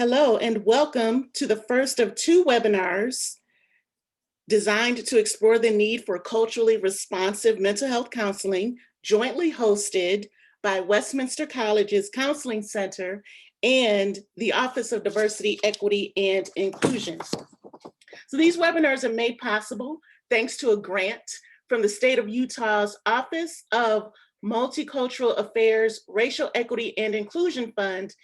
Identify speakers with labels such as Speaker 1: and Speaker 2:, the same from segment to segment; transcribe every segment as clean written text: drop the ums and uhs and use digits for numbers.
Speaker 1: Hello and welcome to the first of two webinars designed to explore the need for culturally responsive mental health counseling, jointly hosted by Westminster College's Counseling Center and the Office of Diversity, Equity, and Inclusion. So these webinars are made possible thanks to a grant from the state of Utah's Office of Multicultural Affairs, Racial Equity and Inclusion Fund,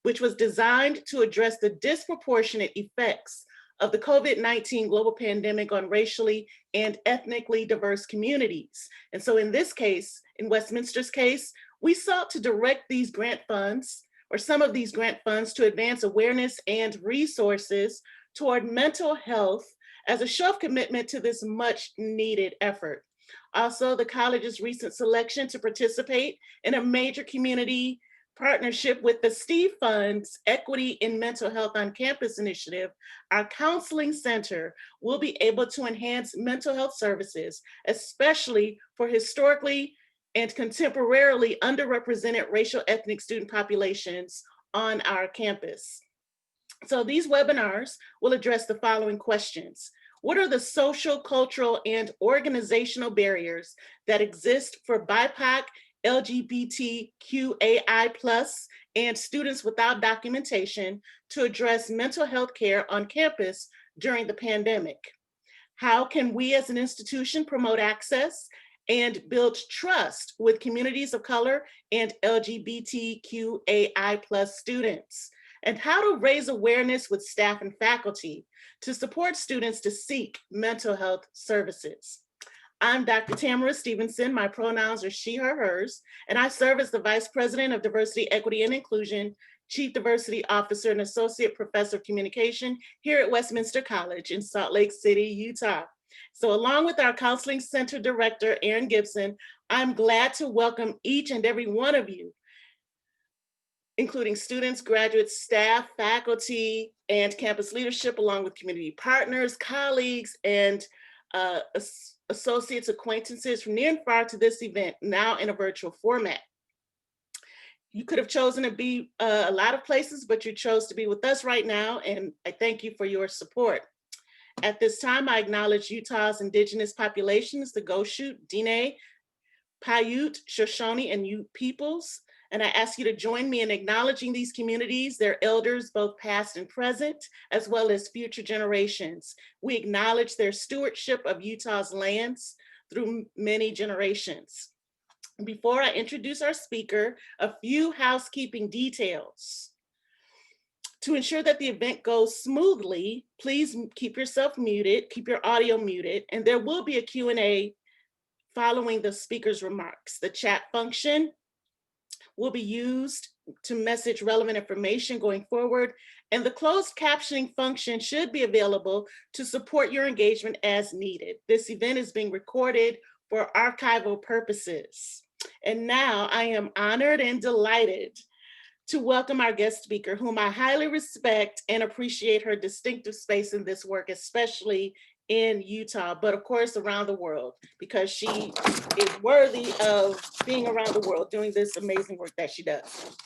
Speaker 1: which was designed to address the disproportionate effects of the COVID-19 global pandemic on racially and ethnically diverse communities. And so in this case, in Westminster's case, we sought to direct these grant funds, or some of these grant funds, to advance awareness and resources toward mental health as a show of commitment to this much needed effort. Also, the college's recent selection to participate in a major community partnership with the Steve Fund's Equity in Mental Health on Campus initiative, our counseling center will be able to enhance mental health services, especially for historically and contemporarily underrepresented racial ethnic student populations on our campus. So these webinars will address the following questions. What are the social, cultural, and organizational barriers that exist for BIPOC, LGBTQAI+, and students without documentation to address mental health care on campus during the pandemic? How can we as an institution promote access and build trust with communities of color and LGBTQAI+ students? And how to raise awareness with staff and faculty to support students to seek mental health services. I'm Dr. Tamara Stevenson. My pronouns are she, her, hers, and I serve as the Vice President of Diversity, Equity, and Inclusion, Chief Diversity Officer, and Associate Professor of Communication here at Westminster College in Salt Lake City, Utah. So along with our Counseling Center Director, Erin Gibson, I'm glad to welcome each and every one of you, including students, graduates, staff, faculty, and campus leadership, along with community partners, colleagues, and associates, acquaintances from near and far to this event, now in a virtual format. You could have chosen to be a lot of places, but you chose to be with us right now, and I thank you for your support. At this time, I acknowledge Utah's indigenous populations, the Goshute, Diné, Paiute, Shoshone, and Ute peoples, and I ask you to join me in acknowledging these communities, their elders, both past and present, as well as future generations. We acknowledge their stewardship of Utah's lands through many generations. Before I introduce our speaker, a few housekeeping details. To ensure that the event goes smoothly, please keep yourself muted, keep your audio muted, and there will be a Q&A following the speaker's remarks. The chat function will be used to message relevant information going forward, and the closed captioning function should be available to support your engagement as needed. This event is being recorded for archival purposes. And now I am honored and delighted to welcome our guest speaker, whom I highly respect and appreciate her distinctive space in this work, especially in Utah, but of course around the world, because she is worthy of being around the world doing this amazing work that she does.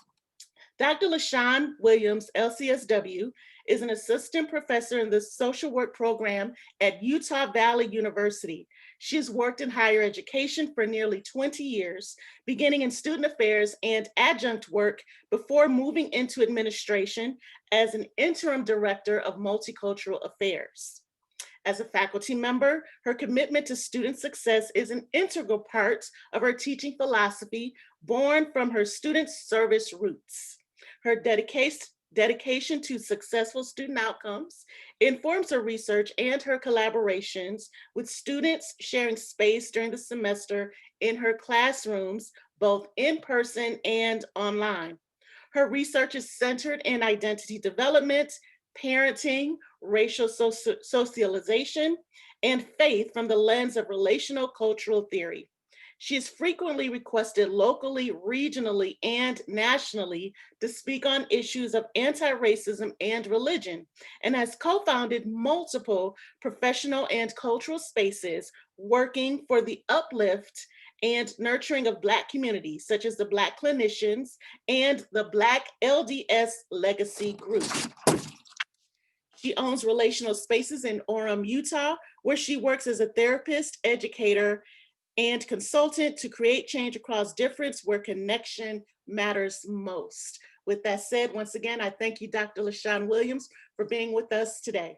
Speaker 1: Dr. LaShawn Williams, LCSW, is an assistant professor in the social work program at Utah Valley University. She has worked in higher education for nearly 20 years, beginning in student affairs and adjunct work before moving into administration as an interim director of multicultural affairs. As a faculty member, her commitment to student success is an integral part of her teaching philosophy, born from her student service roots. Her dedication to successful student outcomes informs her research and her collaborations with students, sharing space during the semester in her classrooms, both in person and online. Her research is centered in identity development, parenting, racial socialization, and faith from the lens of relational cultural theory. She is frequently requested locally, regionally, and nationally to speak on issues of anti-racism and religion, and has co-founded multiple professional and cultural spaces working for the uplift and nurturing of Black communities, such as the Black clinicians and the Black LDS Legacy Group. She owns Relational Spaces in Orem, Utah, where she works as a therapist, educator, and consultant to create change across difference where connection matters most. With that said, once again, I thank you, Dr. LaShawn Williams, for being with us today.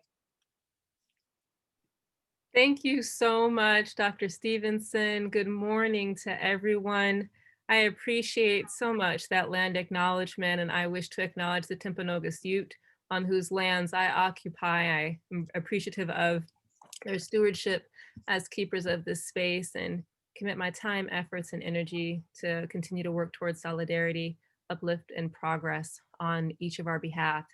Speaker 2: Thank you so much, Dr. Stevenson. Good morning to everyone. I appreciate so much that land acknowledgement, and I wish to acknowledge the Timpanogos Ute, on whose lands I occupy. I am appreciative of their stewardship as keepers of this space and commit my time, efforts, and energy to continue to work towards solidarity, uplift, and progress on each of our behalf.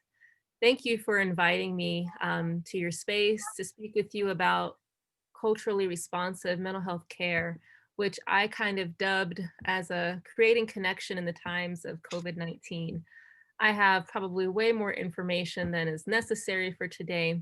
Speaker 2: Thank you for inviting me to your space to speak with you about culturally responsive mental health care, which I kind of dubbed as a creating connection in the times of COVID-19. I have probably way more information than is necessary for today,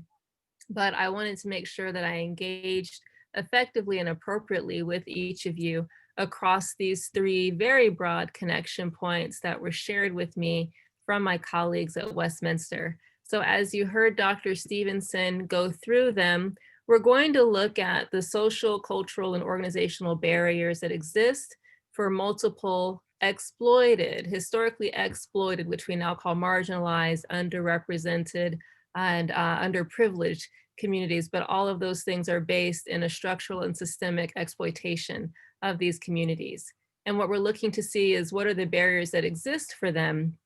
Speaker 2: but I wanted to make sure that I engaged effectively and appropriately with each of you across these three very broad connection points that were shared with me from my colleagues at Westminster. So as you heard Dr. Stevenson go through them, we're going to look at the social, cultural, and organizational barriers that exist for multiple exploited, historically exploited, which we now call marginalized, underrepresented, and underprivileged communities, but all of those things are based in a structural and systemic exploitation of these communities. And what we're looking to see is what are the barriers that exist for them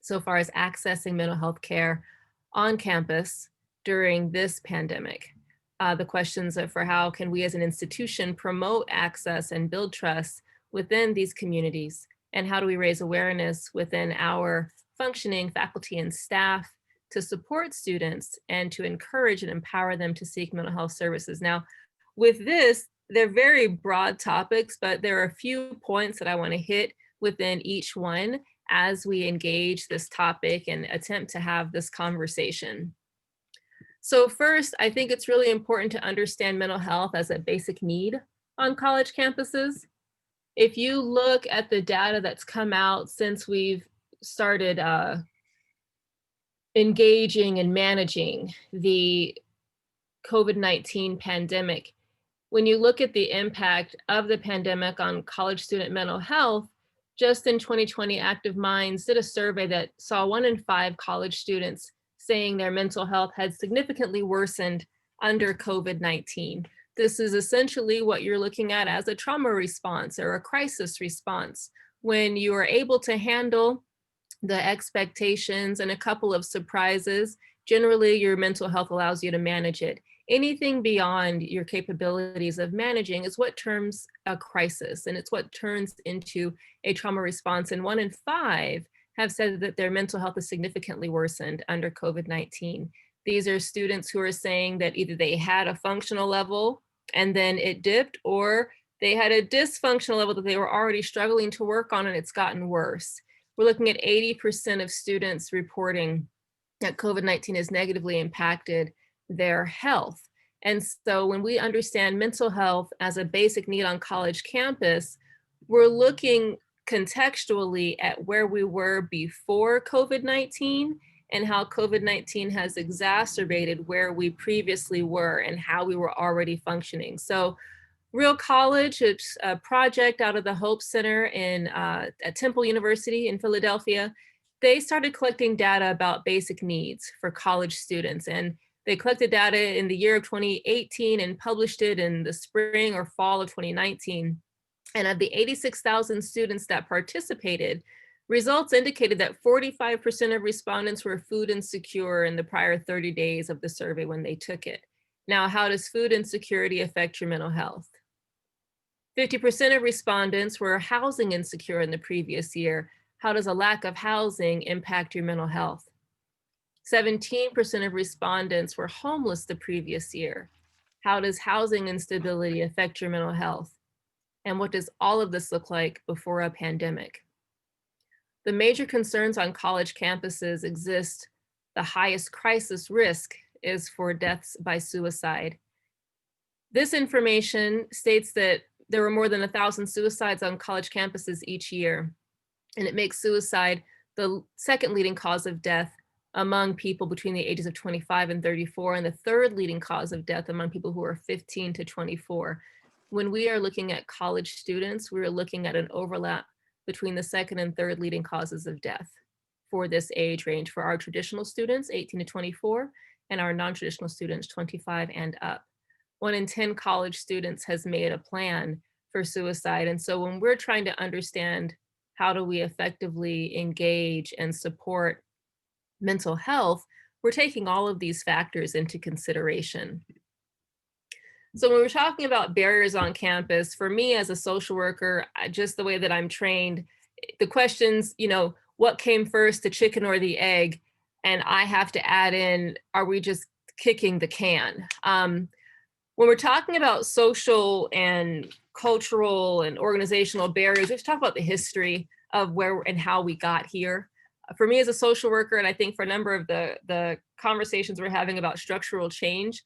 Speaker 2: so far as accessing mental health care on campus during this pandemic. The questions for how can we as an institution promote access and build trust within these communities, and how do we raise awareness within our functioning faculty and staff to support students and to encourage and empower them to seek mental health services. Now, with this, they're very broad topics, but there are a few points that I want to hit within each one as we engage this topic and attempt to have this conversation. So first, I think it's really important to understand mental health as a basic need on college campuses. If you look at the data that's come out since we've started engaging and managing the COVID-19 pandemic, when you look at the impact of the pandemic on college student mental health, just in 2020, Active Minds did a survey that saw 1 in 5 college students saying their mental health had significantly worsened under COVID-19. This is essentially what you're looking at as a trauma response or a crisis response. When you are able to handle the expectations and a couple of surprises, generally your mental health allows you to manage it. Anything beyond your capabilities of managing is what turns a crisis, and it's what turns into a trauma response. And 1 in 5 have said that their mental health is significantly worsened under COVID-19. These are students who are saying that either they had a functional level and then it dipped, or they had a dysfunctional level that they were already struggling to work on and it's gotten worse. We're looking at 80% of students reporting that COVID-19 has negatively impacted their health. And so when we understand mental health as a basic need on college campus, we're looking contextually at where we were before COVID-19 and how COVID-19 has exacerbated where we previously were and how we were already functioning. So Real College, it's a project out of the Hope Center at Temple University in Philadelphia. They started collecting data about basic needs for college students, and they collected data in the year of 2018 and published it in the spring or fall of 2019. And of the 86,000 students that participated, results indicated that 45% of respondents were food insecure in the prior 30 days of the survey when they took it. Now, how does food insecurity affect your mental health? 50% of respondents were housing insecure in the previous year. How does a lack of housing impact your mental health? 17% of respondents were homeless the previous year. How does housing instability affect your mental health? And what does all of this look like before a pandemic? The major concerns on college campuses exist. The highest crisis risk is for deaths by suicide. This information states that there were more than 1,000 suicides on college campuses each year. And it makes suicide the second leading cause of death among people between the ages of 25 and 34, and the third leading cause of death among people who are 15 to 24. When we are looking at college students, we're looking at an overlap between the second and third leading causes of death for this age range for our traditional students, 18 to 24, and our non-traditional students, 25 and up. 1 in 10 college students has made a plan for suicide. And so when we're trying to understand how do we effectively engage and support mental health, we're taking all of these factors into consideration. So when we're talking about barriers on campus, for me as a social worker, just the way that I'm trained, the questions, what came first, the chicken or the egg? And I have to add in, are we just kicking the can? When we're talking about social and cultural and organizational barriers, we have to talk about the history of where and how we got here. For me as a social worker, and I think for a number of the conversations we're having about structural change,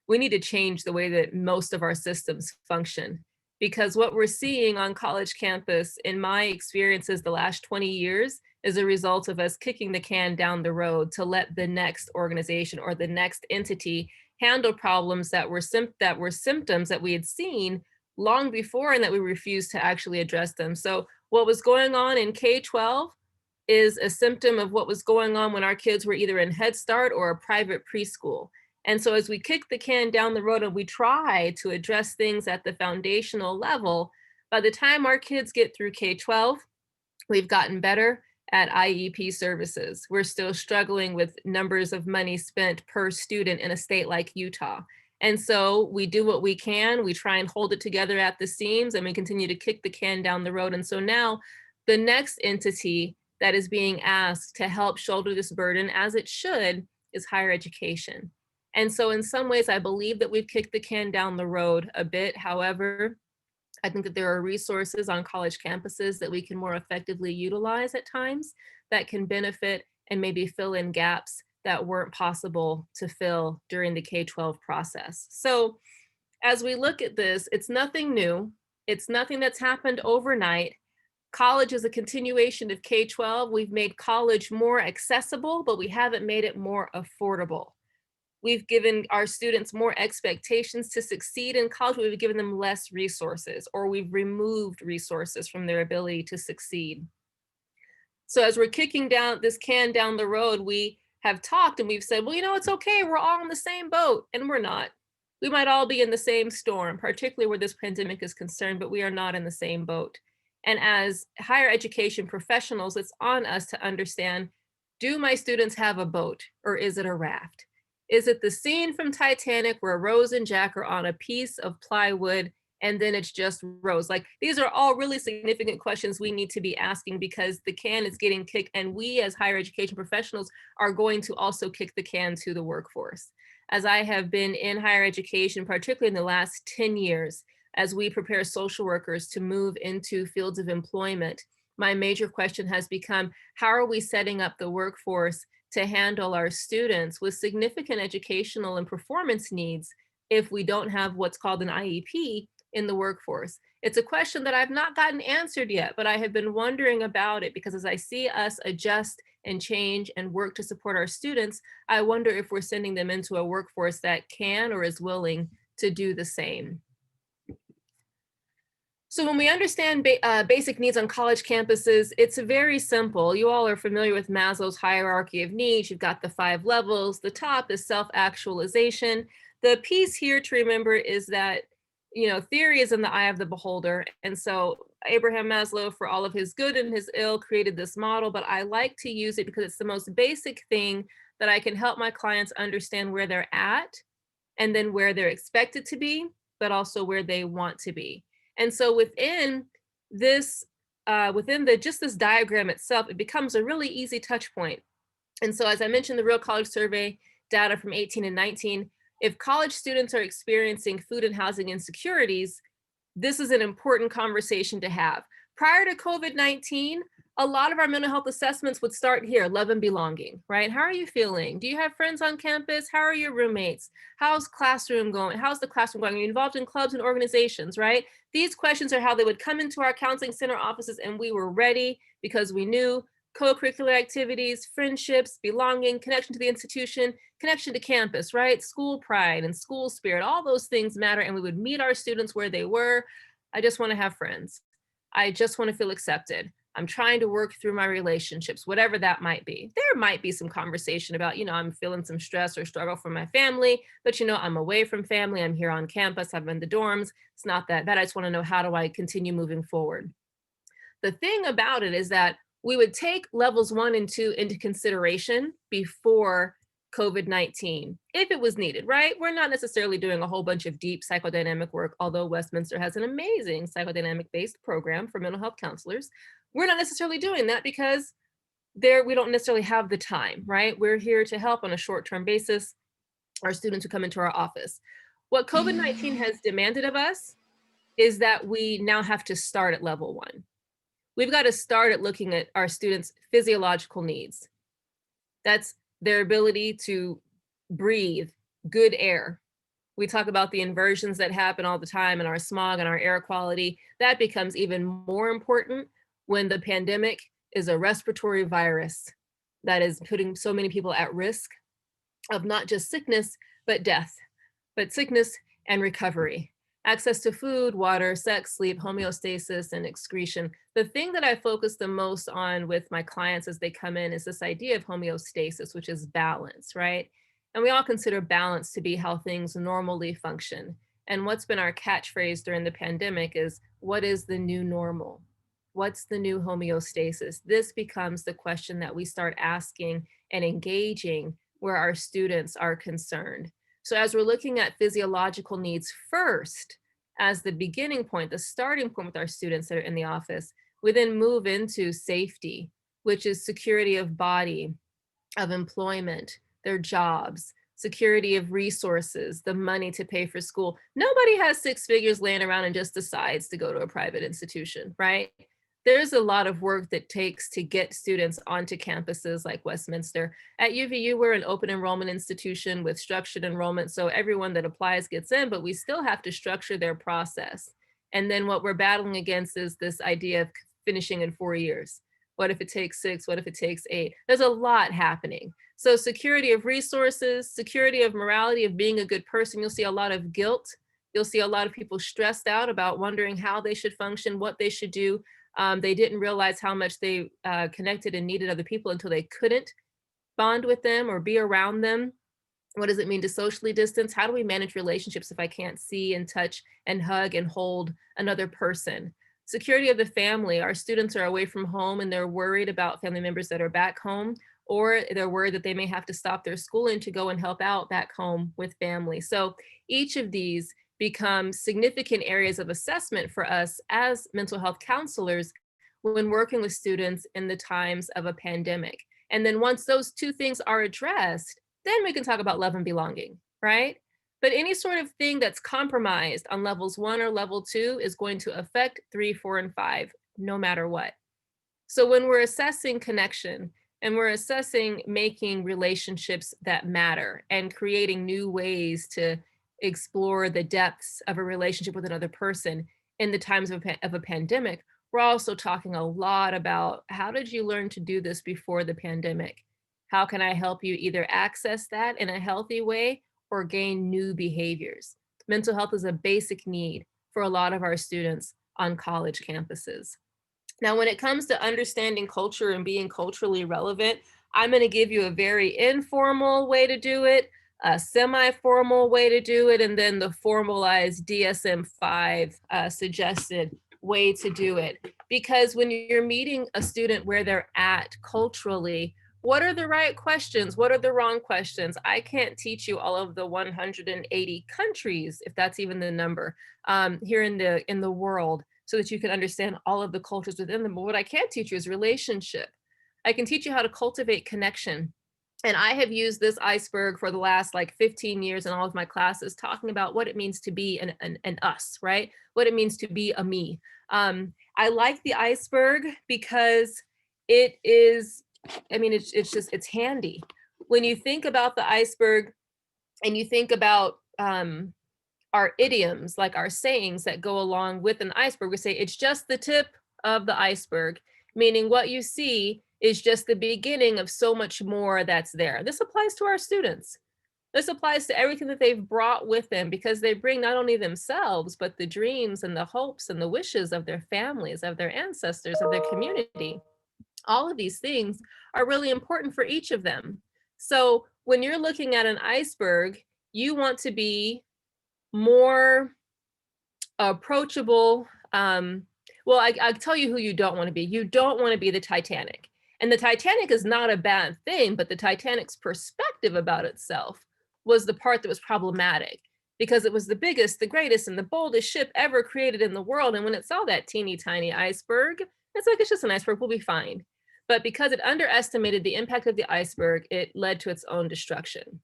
Speaker 2: we need to change the way that most of our systems function. Because what we're seeing on college campus, in my experiences the last 20 years, is a result of us kicking the can down the road to let the next organization or the next entity handle problems that were symptoms that we had seen long before and that we refused to actually address them. So what was going on in K-12 is a symptom of what was going on when our kids were either in Head Start or a private preschool. And so as we kick the can down the road and we try to address things at the foundational level, by the time our kids get through K-12, we've gotten better at IEP services. We're still struggling with numbers of money spent per student in a state like Utah. And so we do what we can, we try and hold it together at the seams, and we continue to kick the can down the road. And so now the next entity that is being asked to help shoulder this burden, as it should, is higher education. And so in some ways, I believe that we've kicked the can down the road a bit. However, I think that there are resources on college campuses that we can more effectively utilize at times that can benefit and maybe fill in gaps that weren't possible to fill during the K-12 process. So as we look at this, it's nothing new. It's nothing that's happened overnight. College is a continuation of K-12. We've made college more accessible, but we haven't made it more affordable. We've given our students more expectations to succeed in college, but we've given them less resources, or we've removed resources from their ability to succeed. So as we're kicking down this can down the road, we have talked and we've said, well, it's okay, we're all in the same boat, and we're not. We might all be in the same storm, particularly where this pandemic is concerned, but we are not in the same boat. And as higher education professionals, it's on us to understand, do my students have a boat, or is it a raft? Is it the scene from Titanic where Rose and Jack are on a piece of plywood and then it's just Rose? Like, these are all really significant questions we need to be asking, because the can is getting kicked, and we as higher education professionals are going to also kick the can to the workforce. As I have been in higher education, particularly in the last 10 years, as we prepare social workers to move into fields of employment, my major question has become, how are we setting up the workforce to handle our students with significant educational and performance needs if we don't have what's called an IEP in the workforce? It's a question that I've not gotten answered yet, but I have been wondering about it, because as I see us adjust and change and work to support our students, I wonder if we're sending them into a workforce that can or is willing to do the same. So when we understand basic needs on college campuses, it's very simple. You all are familiar with Maslow's hierarchy of needs. You've got the 5 levels. The top is self-actualization. The piece here to remember is that, theory is in the eye of the beholder. And so Abraham Maslow, for all of his good and his ill, created this model, but I like to use it because it's the most basic thing that I can help my clients understand where they're at, and then where they're expected to be, but also where they want to be. And so within this, just this diagram itself, it becomes a really easy touch point. And so as I mentioned, the Real College Survey data from 18 and 19, if college students are experiencing food and housing insecurities, this is an important conversation to have. Prior to COVID-19, a lot of our mental health assessments would start here, love and belonging, right? How are you feeling? Do you have friends on campus? How are your roommates? How's classroom going? How's the classroom going? Are you involved in clubs and organizations, right? These questions are how they would come into our counseling center offices, and we were ready because we knew co-curricular activities, friendships, belonging, connection to the institution, connection to campus, right? School pride and school spirit, all those things matter, and we would meet our students where they were. I just want to have friends. I just want to feel accepted. I'm trying to work through my relationships, whatever that might be. There might be some conversation about, I'm feeling some stress or struggle from my family, but I'm away from family. I'm here on campus. I'm in the dorms. It's not that bad. I just want to know, how do I continue moving forward? The thing about it is that we would take levels 1 and 2 into consideration before COVID-19, if it was needed, right? We're not necessarily doing a whole bunch of deep psychodynamic work, although Westminster has an amazing psychodynamic-based program for mental health counselors. We're not necessarily doing that because we don't necessarily have the time, right? We're here to help on a short-term basis our students who come into our office. What COVID-19 has demanded of us is that we now have to start at level 1. We've got to start at looking at our students' physiological needs. That's their ability to breathe good air. We talk about the inversions that happen all the time in our smog and our air quality. That becomes even more important when the pandemic is a respiratory virus that is putting so many people at risk of not just sickness, but death, but sickness and recovery. Access to food, water, sex, sleep, homeostasis, and excretion. The thing that I focus the most on with my clients as they come in is this idea of homeostasis, which is balance, right? And we all consider balance to be how things normally function. And what's been our catchphrase during the pandemic is, what is the new normal? What's the new homeostasis? This becomes the question that we start asking and engaging where our students are concerned. So as we're looking at physiological needs first, as the beginning point, the starting point with our students that are in the office, we then move into safety, which is security of body, of employment, their jobs, security of resources, the money to pay for school. Nobody has 6 figures laying around and just decides to go to a private institution, right? There's a lot of work that takes to get students onto campuses like Westminster. At UVU, we're an open enrollment institution with structured enrollment, so everyone that applies gets in, but we still have to structure their process. And then what we're battling against is this idea of finishing in 4 years. What if it takes 6? What if it takes 8? There's a lot happening. So security of resources, security of morality, of being a good person. You'll see a lot of guilt. You'll see a lot of people stressed out about wondering how they should function, what they should do. They didn't realize how much they connected and needed other people until they couldn't bond with them or be around them. What does it mean to socially distance? How do we manage relationships if I can't see and touch and hug and hold another person? Security of the family. Our students are away from home and they're worried about family members that are back home, or they're worried that they may have to stop their schooling to go and help out back home with family. So each of these become significant areas of assessment for us as mental health counselors when working with students in the times of a pandemic. And then once those 2 things are addressed, then we can talk about love and belonging, right? But any sort of thing that's compromised on levels 1 or level 2 is going to affect 3, 4, and 5, no matter what. So when we're assessing connection and we're assessing making relationships that matter and creating new ways to explore the depths of a relationship with another person in the times of a pandemic, we're also talking a lot about, how did you learn to do this before the pandemic? How can I help you either access that in a healthy way or gain new behaviors? Mental health is a basic need for a lot of our students on college campuses. Now, when it comes to understanding culture and being culturally relevant, I'm going to give you a very informal way to do it, a semi-formal way to do it, and then the formalized DSM-5 suggested way to do it. Because when you're meeting a student where they're at culturally, what are the right questions? What are the wrong questions? I can't teach you all of the 180 countries, if that's even the number, here in the world, so that you can understand all of the cultures within them. But what I can teach you is relationship. I can teach you how to cultivate connection. And I have used this iceberg for the last 15 years in all of my classes, talking about what it means to be an us, right? What it means to be a me. I like the iceberg because it is, I mean, it's handy. When you think about the iceberg and you think about our idioms, like our sayings that go along with an iceberg, we say it's just the tip of the iceberg, meaning what you see is just the beginning of so much more that's there. This applies to our students. This applies to everything that they've brought with them, because they bring not only themselves, but the dreams and the hopes and the wishes of their families, of their ancestors, of their community. All of these things are really important for each of them. So when you're looking at an iceberg, you want to be more approachable. Well, I tell you who you don't want to be. You don't want to be the Titanic. And the Titanic is not a bad thing, but the Titanic's perspective about itself was the part that was problematic, because it was the biggest, the greatest, and the boldest ship ever created in the world. And when it saw that teeny tiny iceberg, it's like, it's just an iceberg, we'll be fine. But because it underestimated the impact of the iceberg, it led to its own destruction.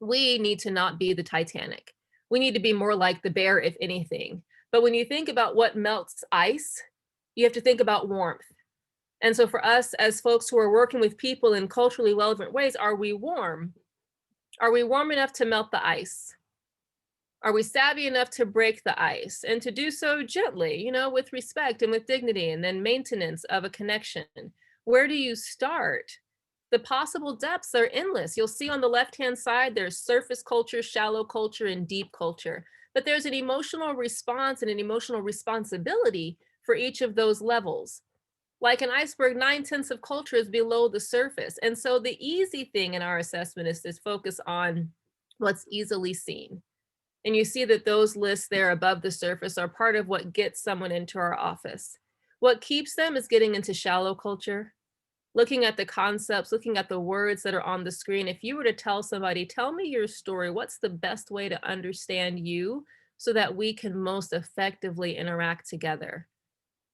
Speaker 2: We need to not be the Titanic. We need to be more like the bear, if anything. But when you think about what melts ice, you have to think about warmth. And so for us as folks who are working with people in culturally relevant ways, are we warm? Are we warm enough to melt the ice? Are we savvy enough to break the ice, and to do so gently, you know, with respect and with dignity, and then maintenance of a connection? Where do you start? The possible depths are endless. You'll see on the left-hand side, there's surface culture, shallow culture, and deep culture. But there's an emotional response and an emotional responsibility for each of those levels. Like an iceberg, 9/10 of culture is below the surface. And so the easy thing in our assessment is to focus on what's easily seen. And you see that those lists there above the surface are part of what gets someone into our office. What keeps them is getting into shallow culture, looking at the concepts, looking at the words that are on the screen. If you were to tell somebody, tell me your story, what's the best way to understand you so that we can most effectively interact together?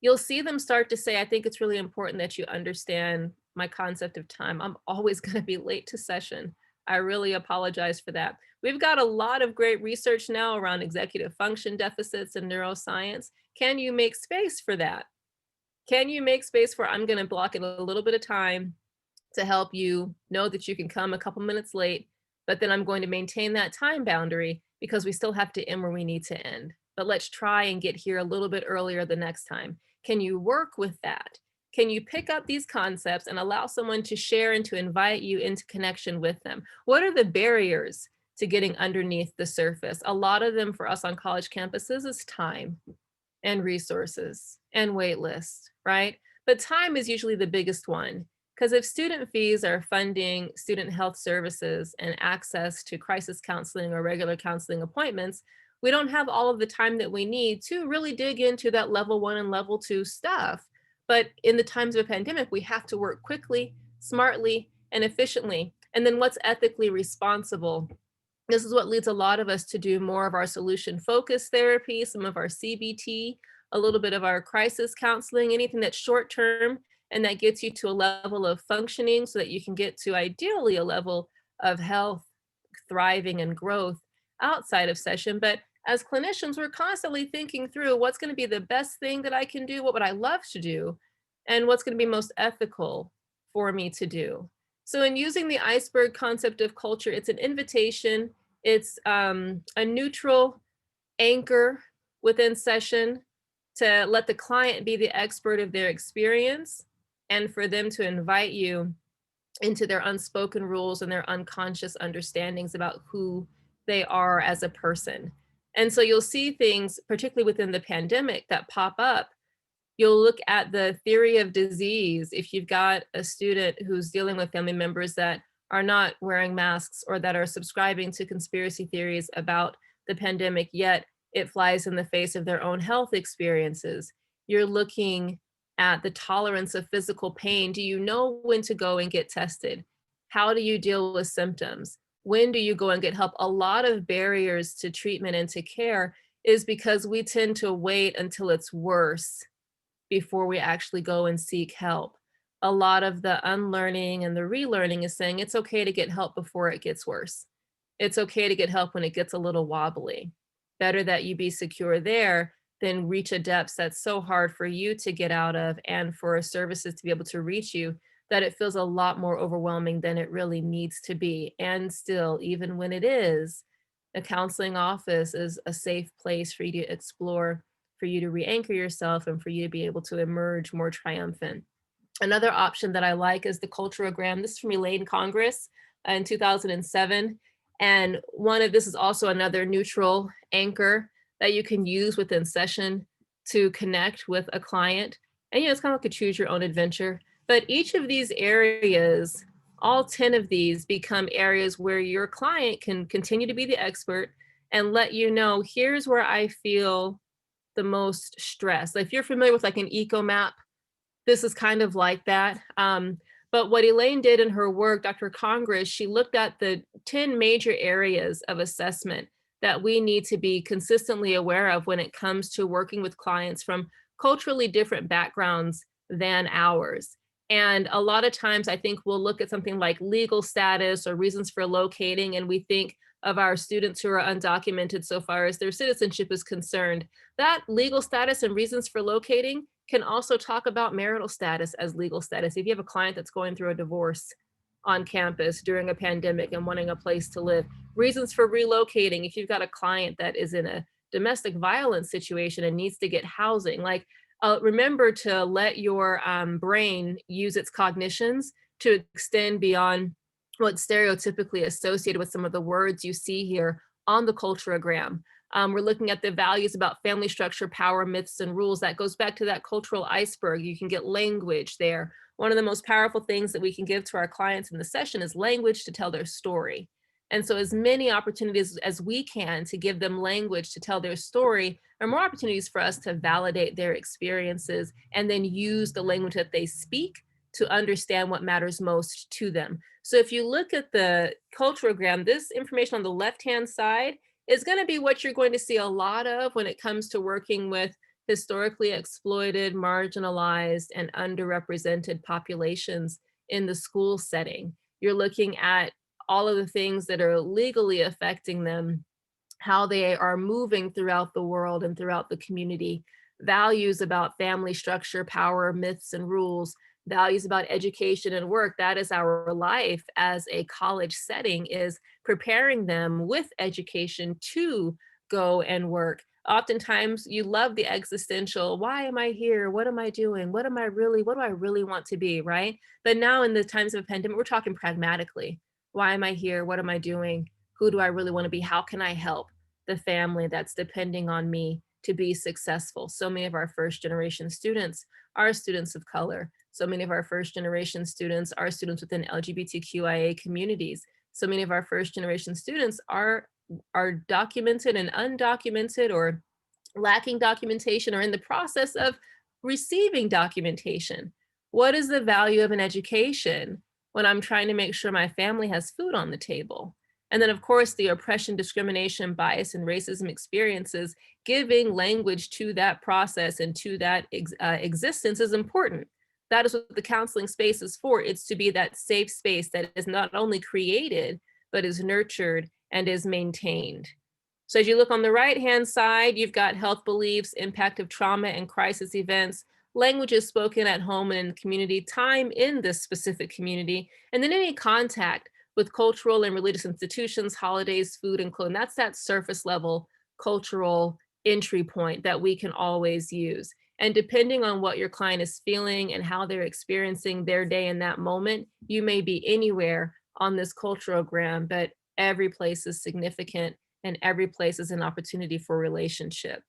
Speaker 2: You'll see them start to say, I think it's really important that you understand my concept of time. I'm always going to be late to session. I really apologize for that. We've got a lot of great research now around executive function deficits and neuroscience. Can you make space for that? Can you make space for, I'm going to block it a little bit of time to help you know that you can come a couple minutes late, but then I'm going to maintain that time boundary because we still have to end where we need to end. But let's try and get here a little bit earlier the next time. Can you work with that? Can you pick up these concepts and allow someone to share and to invite you into connection with them? What are the barriers to getting underneath the surface? A lot of them for us on college campuses is time and resources and wait lists, right? But time is usually the biggest one, because if student fees are funding student health services and access to crisis counseling or regular counseling appointments, we don't have all of the time that we need to really dig into that level 1 and level 2 stuff. But in the times of a pandemic, we have to work quickly, smartly, and efficiently. And then what's ethically responsible? This is what leads a lot of us to do more of our solution focused therapy, some of our CBT, a little bit of our crisis counseling, anything that's short term and that gets you to a level of functioning so that you can get to ideally a level of health, thriving, and growth outside of session. But as clinicians, we're constantly thinking through what's going to be the best thing that I can do, what would I love to do, and what's going to be most ethical for me to do. So in using the iceberg concept of culture, it's an invitation, it's a neutral anchor within session to let the client be the expert of their experience and for them to invite you into their unspoken rules and their unconscious understandings about who they are as a person. And so you'll see things, particularly within the pandemic, that pop up. You'll look at the theory of disease. If you've got a student who's dealing with family members that are not wearing masks or that are subscribing to conspiracy theories about the pandemic, yet it flies in the face of their own health experiences. You're looking at the tolerance of physical pain. Do you know when to go and get tested? How do you deal with symptoms? When do you go and get help? A lot of barriers to treatment and to care is because we tend to wait until it's worse before we actually go and seek help. A lot of the unlearning and the relearning is saying it's okay to get help before it gets worse. It's okay to get help when it gets a little wobbly. Better that you be secure there then reach a depth that's so hard for you to get out of and for services to be able to reach you, that it feels a lot more overwhelming than it really needs to be. And still, even when it is, a counseling office is a safe place for you to explore, for you to re-anchor yourself, and for you to be able to emerge more triumphant. Another option that I like is the culturogram. This is from Elaine Congress in 2007. And this is also another neutral anchor that you can use within session to connect with a client. And it's kind of like a choose your own adventure. But each of these areas, all 10 of these, become areas where your client can continue to be the expert and let you know, here's where I feel the most stress. If you're familiar with like an eco map, this is kind of like that. But what Elaine did in her work, Dr. Congress, she looked at the 10 major areas of assessment that we need to be consistently aware of when it comes to working with clients from culturally different backgrounds than ours. And a lot of times I think we'll look at something like legal status or reasons for locating, and we think of our students who are undocumented so far as their citizenship is concerned. That legal status and reasons for locating can also talk about marital status as legal status. If you have a client that's going through a divorce on campus during a pandemic and wanting a place to live, reasons for relocating. If you've got a client that is in a domestic violence situation and needs to get housing, remember to let your brain use its cognitions to extend beyond what's stereotypically associated with some of the words you see here on the culturogram. We're looking at the values about family structure, power, myths, and rules. That goes back to that cultural iceberg. You can get language there. One of the most powerful things that we can give to our clients in the session is language to tell their story. And so as many opportunities as we can to give them language to tell their story are more opportunities for us to validate their experiences and then use the language that they speak to understand what matters most to them. So if you look at the culturogram, this information on the left-hand side is going to be what you're going to see a lot of when it comes to working with historically exploited, marginalized, and underrepresented populations in the school setting. You're looking at all of the things that are legally affecting them, how they are moving throughout the world and throughout the community, values about family structure, power, myths, and rules, values about education and work. That is our life as a college setting, is preparing them with education to go and work. Oftentimes you love the existential, why am I here? What am I doing? What do I really want to be, right? But now in the times of a pandemic, we're talking pragmatically. Why am I here? What am I doing? Who do I really want to be? How can I help the family that's depending on me to be successful? So many of our first generation students are students of color. So many of our first generation students are students within LGBTQIA communities. So many of our first generation students are documented and undocumented or lacking documentation or in the process of receiving documentation. What is the value of an education when I'm trying to make sure my family has food on the table? And then of course, the oppression, discrimination, bias, and racism experiences, giving language to that process and to that existence is important. That is what the counseling space is for. It's to be that safe space that is not only created, but is nurtured and is maintained. So as you look on the right-hand side, you've got health beliefs, impact of trauma and crisis events, languages spoken at home and in the community, time in this specific community, and then any contact with cultural and religious institutions, holidays, food, and clothing. That's that surface level cultural entry point that we can always use. And depending on what your client is feeling and how they're experiencing their day in that moment, you may be anywhere on this culturogram, but every place is significant and every place is an opportunity for relationship.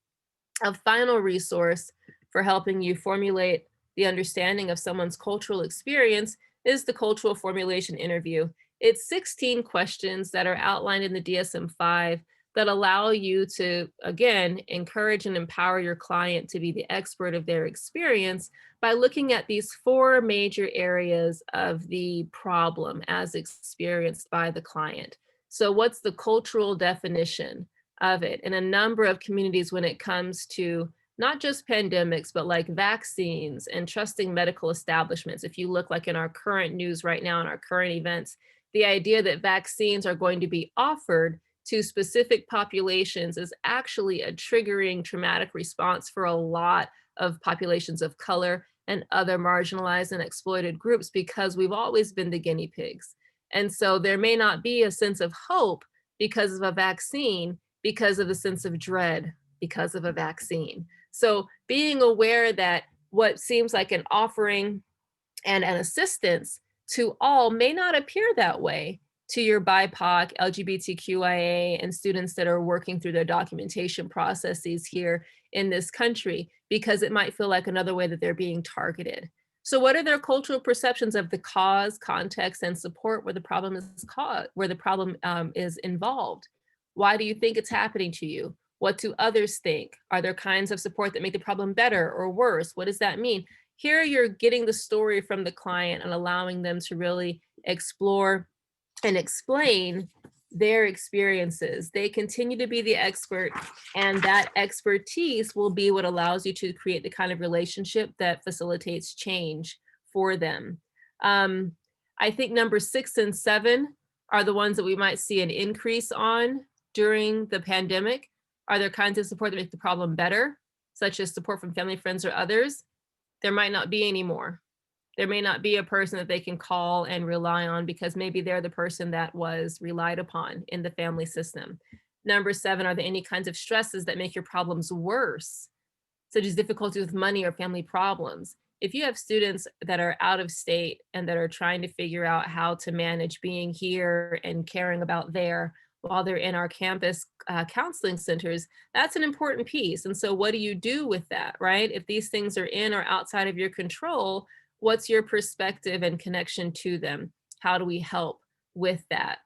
Speaker 2: A final resource for helping you formulate the understanding of someone's cultural experience is the cultural formulation interview. It's 16 questions that are outlined in the DSM-5 that allow you to, again, encourage and empower your client to be the expert of their experience by looking at these 4 major areas of the problem as experienced by the client. So what's the cultural definition of it? In a number of communities, when it comes to not just pandemics, but like vaccines and trusting medical establishments, if you look like in our current news right now, in our current events, the idea that vaccines are going to be offered to specific populations is actually a triggering traumatic response for a lot of populations of color and other marginalized and exploited groups, because we've always been the guinea pigs. And so there may not be a sense of hope because of a vaccine, because of a sense of dread because of a vaccine. So being aware that what seems like an offering and an assistance to all may not appear that way to your BIPOC, LGBTQAI, and students that are working through their documentation processes here in this country, because it might feel like another way that they're being targeted. So what are their cultural perceptions of the cause, context, and support where the problem is caused, where the problem is involved? Why do you think it's happening to you? What do others think? Are there kinds of support that make the problem better or worse? What does that mean? Here you're getting the story from the client and allowing them to really explore and explain their experiences. They continue to be the expert, and that expertise will be what allows you to create the kind of relationship that facilitates change for them. I think number 6 and 7 are the ones that we might see an increase on during the pandemic. Are there kinds of support that make the problem better, such as support from family, friends, or others? There might not be anymore. There may not be a person that they can call and rely on, because maybe they're the person that was relied upon in the family system. Number 7, are there any kinds of stresses that make your problems worse, such as difficulty with money or family problems? If you have students that are out of state and that are trying to figure out how to manage being here and caring about there while they're in our campus counseling centers, that's an important piece. And so what do you do with that, right? If these things are in or outside of your control, what's your perspective and connection to them? How do we help with that?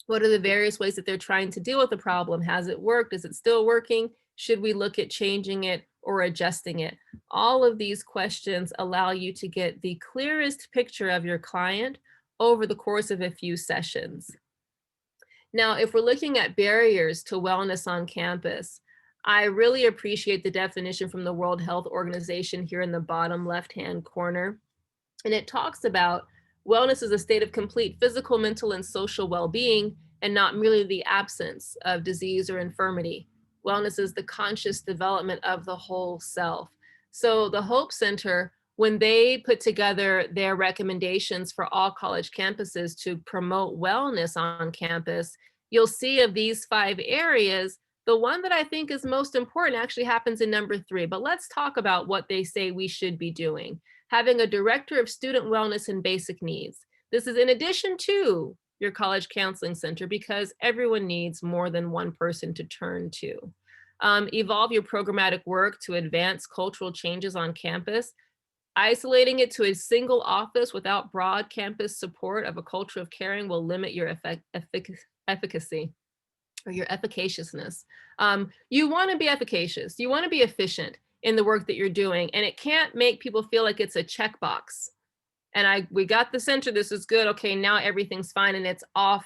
Speaker 2: What are the various ways that they're trying to deal with the problem? Has it worked? Is it still working? Should we look at changing it or adjusting it? All of these questions allow you to get the clearest picture of your client over the course of a few sessions. Now, if we're looking at barriers to wellness on campus, I really appreciate the definition from the World Health Organization here in the bottom left-hand corner. And it talks about wellness is a state of complete physical, mental, and social well-being, and not merely the absence of disease or infirmity. Wellness is the conscious development of the whole self. So the Hope Center, when they put together their recommendations for all college campuses to promote wellness on campus, you'll see of these 5 areas, the one that I think is most important actually happens in number 3. But let's talk about what they say we should be doing. Having a director of student wellness and basic needs. This is in addition to your college counseling center, because everyone needs more than one person to turn to. Evolve your programmatic work to advance cultural changes on campus. Isolating it to a single office without broad campus support of a culture of caring will limit your efficacy or your efficaciousness. You want to be efficacious. You want to be efficient in the work that you're doing, and it can't make people feel like it's a checkbox. And we got the center, this is good, okay, now everything's fine, and it's off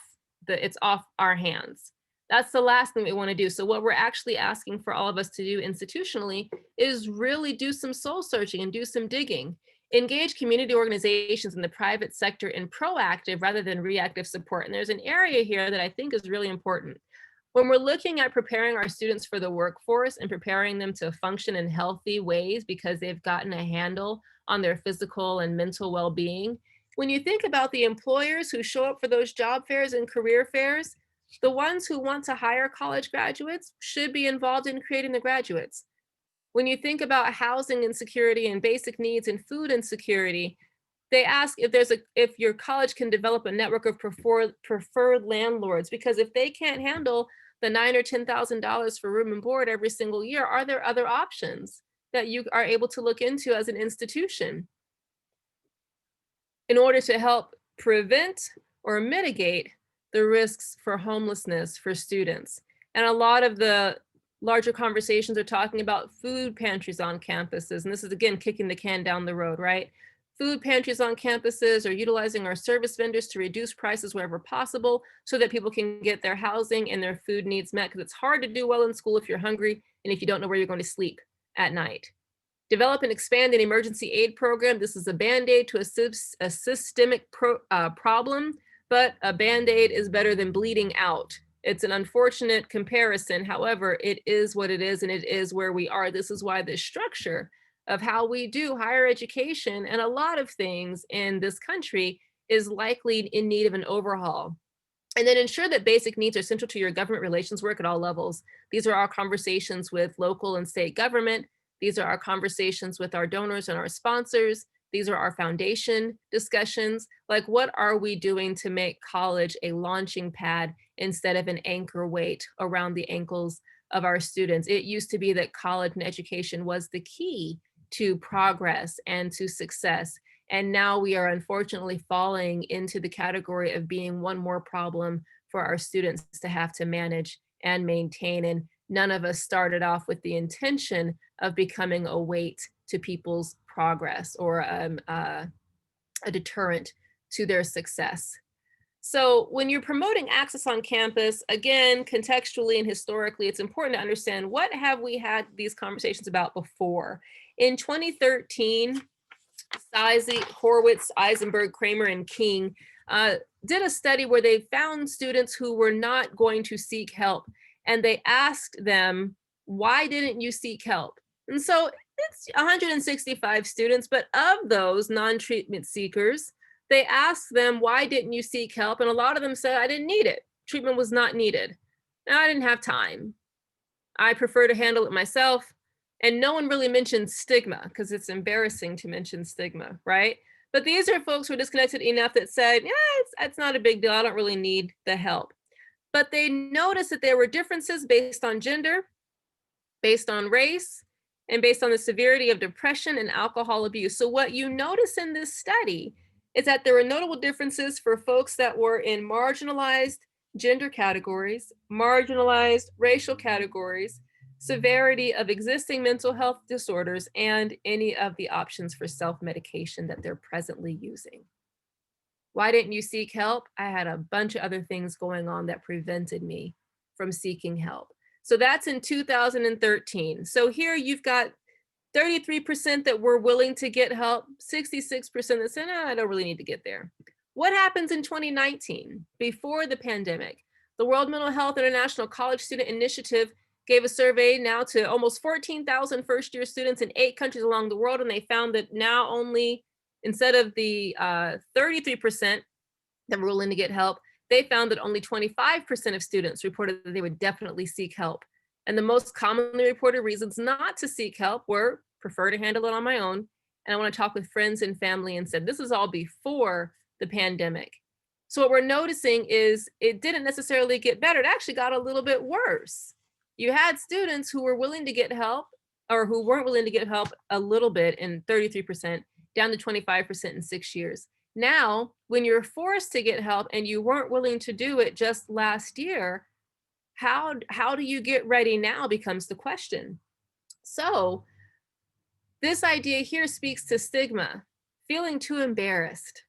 Speaker 2: our hands. That's the last thing we want to do. So what we're actually asking for all of us to do institutionally is really do some soul searching and do some digging. Engage community organizations in the private sector in proactive rather than reactive support. And there's an area here that I think is really important. When we're looking at preparing our students for the workforce and preparing them to function in healthy ways because they've gotten a handle on their physical and mental well-being, when you think about the employers who show up for those job fairs and career fairs, the ones who want to hire college graduates should be involved in creating the graduates. When you think about housing insecurity and basic needs and food insecurity, they ask if your college can develop a network of preferred landlords, because if they can't handle the $9,000 or $10,000 for room and board every single year, are there other options that you are able to look into as an institution in order to help prevent or mitigate the risks for homelessness for students? And a lot of the larger conversations are talking about food pantries on campuses. And this is, again, kicking the can down the road, right? Food pantries on campuses, or utilizing our service vendors to reduce prices wherever possible so that people can get their housing and their food needs met, because it's hard to do well in school if you're hungry and if you don't know where you're going to sleep at night. Develop and expand an emergency aid program. This is a Band-Aid to a systemic problem, but a Band-Aid is better than bleeding out It's an unfortunate comparison. However, it is what it is, and it is where we are. This is why this structure of how we do higher education and a lot of things in this country is likely in need of an overhaul. And then ensure that basic needs are central to your government relations work at all levels. These are our conversations with local and state government. These are our conversations with our donors and our sponsors. These are our foundation discussions. Like, what are we doing to make college a launching pad instead of an anchor weight around the ankles of our students? It used to be that college and education was the key to progress and to success. And now we are unfortunately falling into the category of being one more problem for our students to have to manage and maintain. And none of us started off with the intention of becoming a weight to people's progress or a deterrent to their success. So when you're promoting access on campus, again, contextually and historically, it's important to understand, what have we had these conversations about before? In 2013, Sizey, Horowitz, Eisenberg, Kramer, and King did a study where they found students who were not going to seek help, and they asked them, why didn't you seek help? And so it's 165 students, but of those non-treatment seekers, they asked them, why didn't you seek help? And a lot of them said, I didn't need it. Treatment was not needed. Now, I didn't have time. I prefer to handle it myself. And no one really mentioned stigma, because it's embarrassing to mention stigma, right? But these are folks who are disconnected enough that said, yeah, it's not a big deal. I don't really need the help. But they noticed that there were differences based on gender, based on race, and based on the severity of depression and alcohol abuse. So what you notice in this study is that there were notable differences for folks that were in marginalized gender categories, marginalized racial categories, severity of existing mental health disorders, and any of the options for self-medication that they're presently using. Why didn't you seek help? I had a bunch of other things going on that prevented me from seeking help. So that's in 2013. So here you've got 33% that were willing to get help, 66% that said, no, I don't really need to get there. What happens in 2019, before the pandemic? The World Mental Health International College Student Initiative gave a survey now to almost 14,000 first-year students in 8 countries along the world, and they found that now only, instead of the 33% that were willing to get help, they found that only 25% of students reported that they would definitely seek help. And the most commonly reported reasons not to seek help were, prefer to handle it on my own, and I want to talk with friends and family, and said, this is all before the pandemic. So what we're noticing is it didn't necessarily get better. It actually got a little bit worse. You had students who were willing to get help, or who weren't willing to get help a little bit, in 33%, down to 25% in 6 years. Now, when you're forced to get help and you weren't willing to do it just last year, how do you get ready now becomes the question. So this idea here speaks to stigma, feeling too embarrassed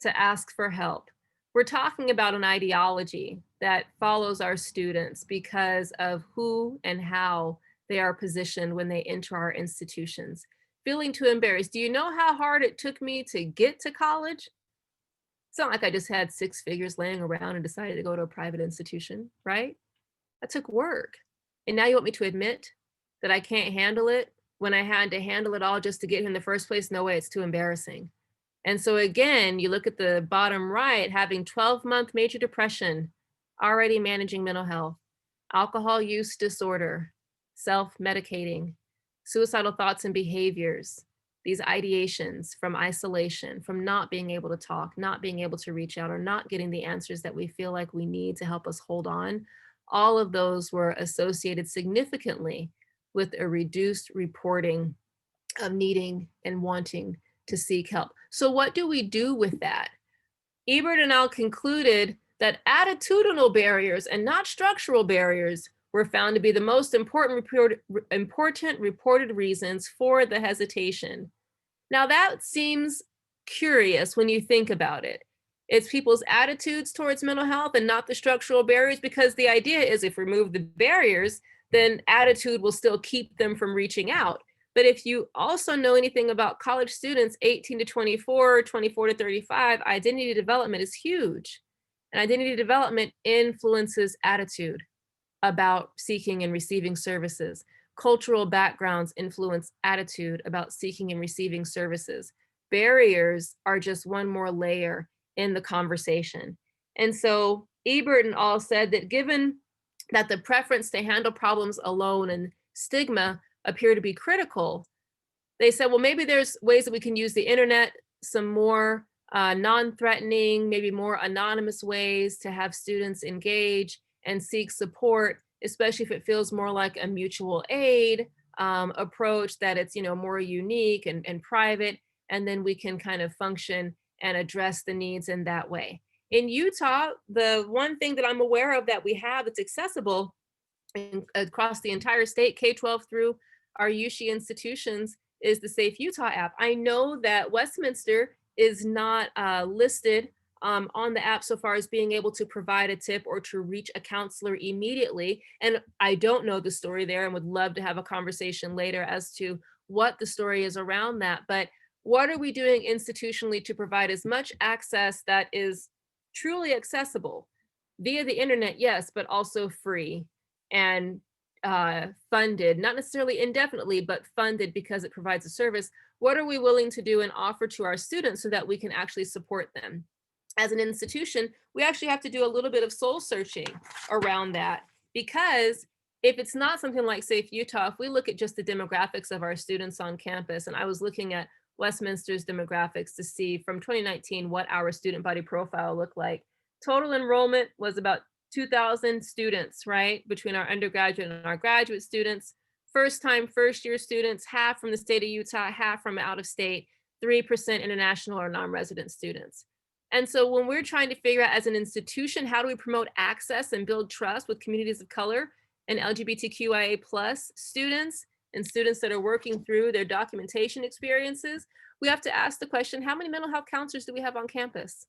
Speaker 2: to ask for help. We're talking about an ideology that follows our students because of who and how they are positioned when they enter our institutions. Feeling too embarrassed. Do you know how hard it took me to get to college? It's not like I just had 6 figures laying around and decided to go to a private institution, right? That took work. And now you want me to admit that I can't handle it when I had to handle it all just to get here in the first place? No way, it's too embarrassing. And so again, you look at the bottom right, having 12-month major depression, already managing mental health, alcohol use disorder, self-medicating, suicidal thoughts and behaviors, these ideations from isolation, from not being able to talk, not being able to reach out, or not getting the answers that we feel like we need to help us hold on. All of those were associated significantly with a reduced reporting of needing and wanting to seek help. So what do we do with that? Ebert and Al concluded that attitudinal barriers and not structural barriers were found to be the most important reported reasons for the hesitation. Now that seems curious when you think about it. It's people's attitudes towards mental health and not the structural barriers, because the idea is if we remove the barriers, then attitude will still keep them from reaching out. But if you also know anything about college students, 18 to 24, 24 to 35, identity development is huge. And identity development influences attitude about seeking and receiving services. Cultural backgrounds influence attitude about seeking and receiving services. Barriers are just one more layer in the conversation. And so Ebert and all said that given that the preference to handle problems alone and stigma appear to be critical, they said, well, maybe there's ways that we can use the internet, some more non-threatening, maybe more anonymous ways to have students engage and seek support, especially if it feels more like a mutual aid approach, that it's, more unique and private, and then we can kind of function and address the needs in that way. In Utah, the one thing that I'm aware of that we have that's accessible across the entire state, K-12 through our USHE institutions, is the Safe Utah app. I know that Westminster is not listed on the app so far as being able to provide a tip or to reach a counselor immediately. And I don't know the story there and would love to have a conversation later as to what the story is around that. But what are we doing institutionally to provide as much access that is truly accessible via the internet, yes, but also free and funded, not necessarily indefinitely, but funded because it provides a service? What are we willing to do and offer to our students so that we can actually support them? As an institution, we actually have to do a little bit of soul searching around that, because if it's not something like Safe Utah, if we look at just the demographics of our students on campus, and I was looking at Westminster's demographics to see from 2019 what our student body profile looked like. Total enrollment was about 2,000 students, right? Between our undergraduate and our graduate students. First year students, half from the state of Utah, half from out of state, 3% international or non-resident students. And so when we're trying to figure out as an institution, how do we promote access and build trust with communities of color and LGBTQIA+ students and students that are working through their documentation experiences, we have to ask the question, how many mental health counselors do we have on campus?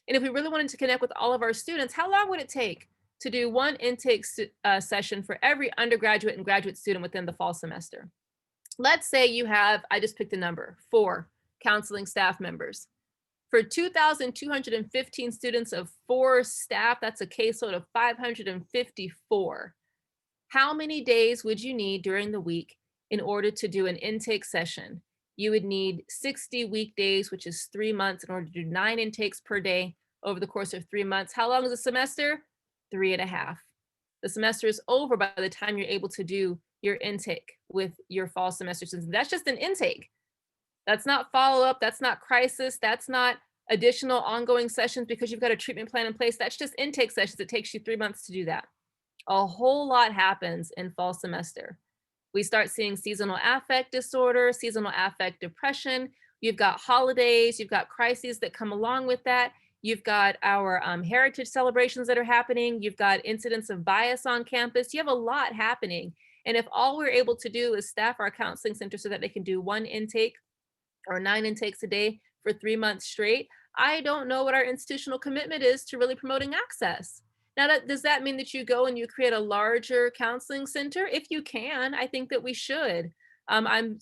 Speaker 2: And if we really wanted to connect with all of our students, how long would it take to do one intake session for every undergraduate and graduate student within the fall semester? Let's say you have, I just picked a number, 4 counseling staff members. For 2,215 students of 4 staff, that's a caseload of 554. How many days would you need during the week in order to do an intake session? You would need 60 weekdays, which is 3 months, in order to do 9 intakes per day over the course of 3 months. How long is a semester? 3.5. The semester is over by the time you're able to do your intake with your fall semester students. That's just an intake. That's not follow-up. That's not crisis. That's not additional ongoing sessions because you've got a treatment plan in place. That's just intake sessions. It takes you 3 months to do that. A whole lot happens in fall semester. We start seeing seasonal affect disorder, seasonal affect depression. You've got holidays, you've got crises that come along with that. You've got our heritage celebrations that are happening. You've got incidents of bias on campus. You have a lot happening. And if all we're able to do is staff our counseling center so that they can do 1 intake or 9 intakes a day for 3 months straight, I don't know what our institutional commitment is to really promoting access. Now, does that mean that you go and you create a larger counseling center? If you can, I think that we should. I'm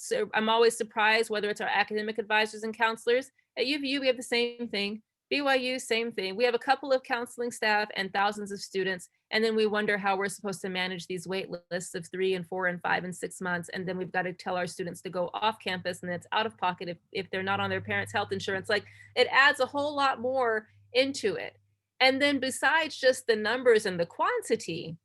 Speaker 2: always surprised, whether it's our academic advisors and counselors. At UVU, we have the same thing. BYU, same thing. We have a couple of counseling staff and thousands of students, and then we wonder how we're supposed to manage these wait lists of 3 and 4 and 5 and 6 months, and then we've got to tell our students to go off campus, and it's out of pocket if they're not on their parents' health insurance. Like, it adds a whole lot more into it. And then besides just the numbers and the quantity,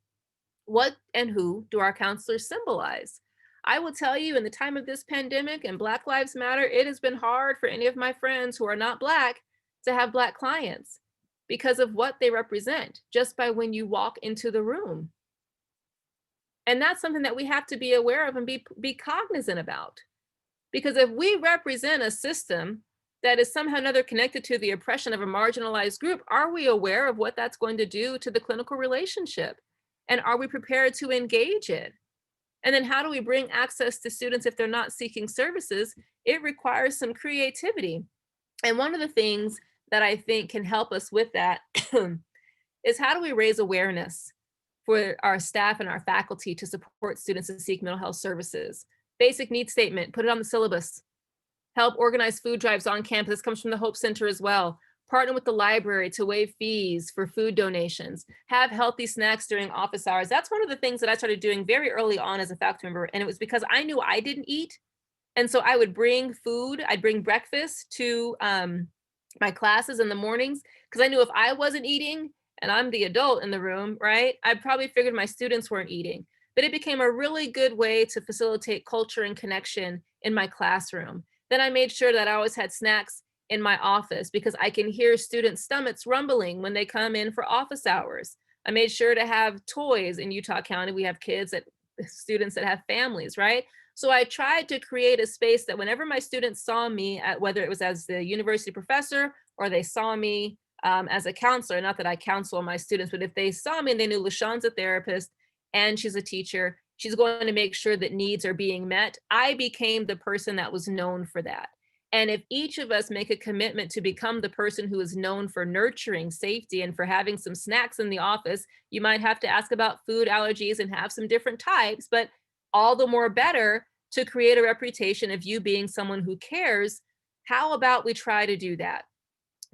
Speaker 2: what and who do our counselors symbolize? I will tell you, in the time of this pandemic and Black Lives Matter, it has been hard for any of my friends who are not Black to have Black clients because of what they represent just by when you walk into the room. And that's something that we have to be aware of and be cognizant about. Because if we represent a system that is somehow or another connected to the oppression of a marginalized group, are we aware of what that's going to do to the clinical relationship? And are we prepared to engage it? And then how do we bring access to students if they're not seeking services? It requires some creativity. And one of the things that I think can help us with that is, how do we raise awareness for our staff and our faculty to support students that seek mental health services? Basic needs statement, put it on the syllabus. Help organize food drives on campus. This comes from the Hope Center as well. partner with the library to waive fees for food donations, have healthy snacks during office hours. That's one of the things that I started doing very early on as a faculty member. And it was because I knew I didn't eat. And so I would bring food, I'd bring breakfast to my classes in the mornings, because I knew if I wasn't eating and I'm the adult in the room, right, I probably figured my students weren't eating. But it became a really good way to facilitate culture and connection in my classroom. Then I made sure that I always had snacks in my office because I can hear students' stomachs rumbling when they come in for office hours. I made sure to have toys. In Utah County, we have students that have families, right? So I tried to create a space that whenever my students saw me, whether it was as the university professor or they saw me as a counselor, not that I counsel my students, but if they saw me and they knew LaShawn's a therapist and she's a teacher, she's going to make sure that needs are being met, I became the person that was known for that. And if each of us make a commitment to become the person who is known for nurturing safety and for having some snacks in the office, you might have to ask about food allergies and have some different types, but all the more better to create a reputation of you being someone who cares. How about we try to do that?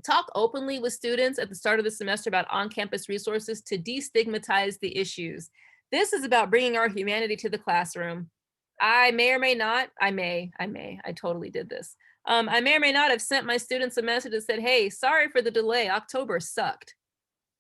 Speaker 2: Talk openly with students at the start of the semester about on-campus resources to destigmatize the issues. This is about bringing our humanity to the classroom. I may or may not, I totally did this. I may or may not have sent my students a message that said, hey, sorry for the delay, October sucked.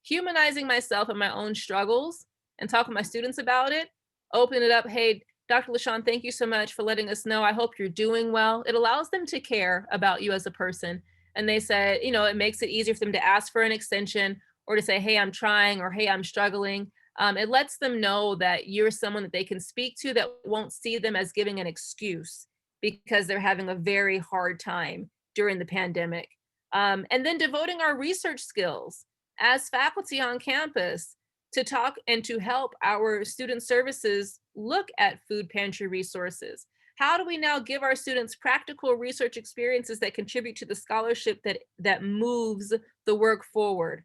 Speaker 2: Humanizing myself and my own struggles and talking to my students about it, open it up, hey, Dr. LaShawn, thank you so much for letting us know. I hope you're doing well. It allows them to care about you as a person. And they said, it makes it easier for them to ask for an extension or to say, hey, I'm trying, or hey, I'm struggling. It lets them know that you're someone that they can speak to that won't see them as giving an excuse because they're having a very hard time during the pandemic. And then devoting our research skills as faculty on campus to talk and to help our student services look at food pantry resources. How do we now give our students practical research experiences that contribute to the scholarship that moves the work forward?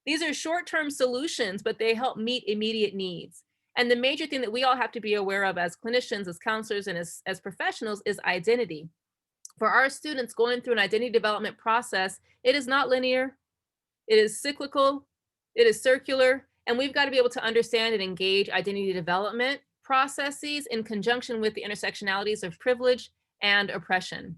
Speaker 2: These are short-term solutions, but they help meet immediate needs. And the major thing that we all have to be aware of as clinicians, as counselors, and as professionals is identity. For our students going through an identity development process, it is not linear, it is cyclical, it is circular, and we've got to be able to understand and engage identity development processes in conjunction with the intersectionalities of privilege and oppression.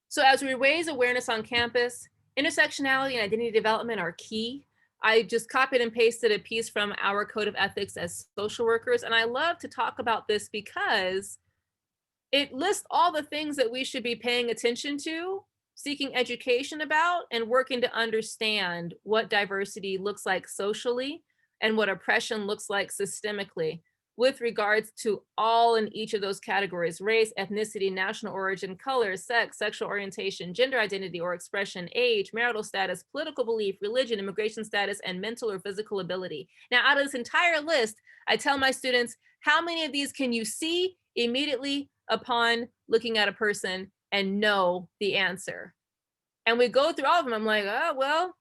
Speaker 2: So as we raise awareness on campus, intersectionality and identity development are key. I just copied and pasted a piece from our code of ethics as social workers, and I love to talk about this because it lists all the things that we should be paying attention to, seeking education about, and working to understand what diversity looks like socially and what oppression looks like systemically with regards to all in each of those categories: race, ethnicity, national origin, color, sex, sexual orientation, gender identity or expression, age, marital status, political belief, religion, immigration status, and mental or physical ability. Now, out of this entire list, I tell my students, how many of these can you see immediately upon looking at a person and know the answer? And we go through all of them. I'm like, oh, well,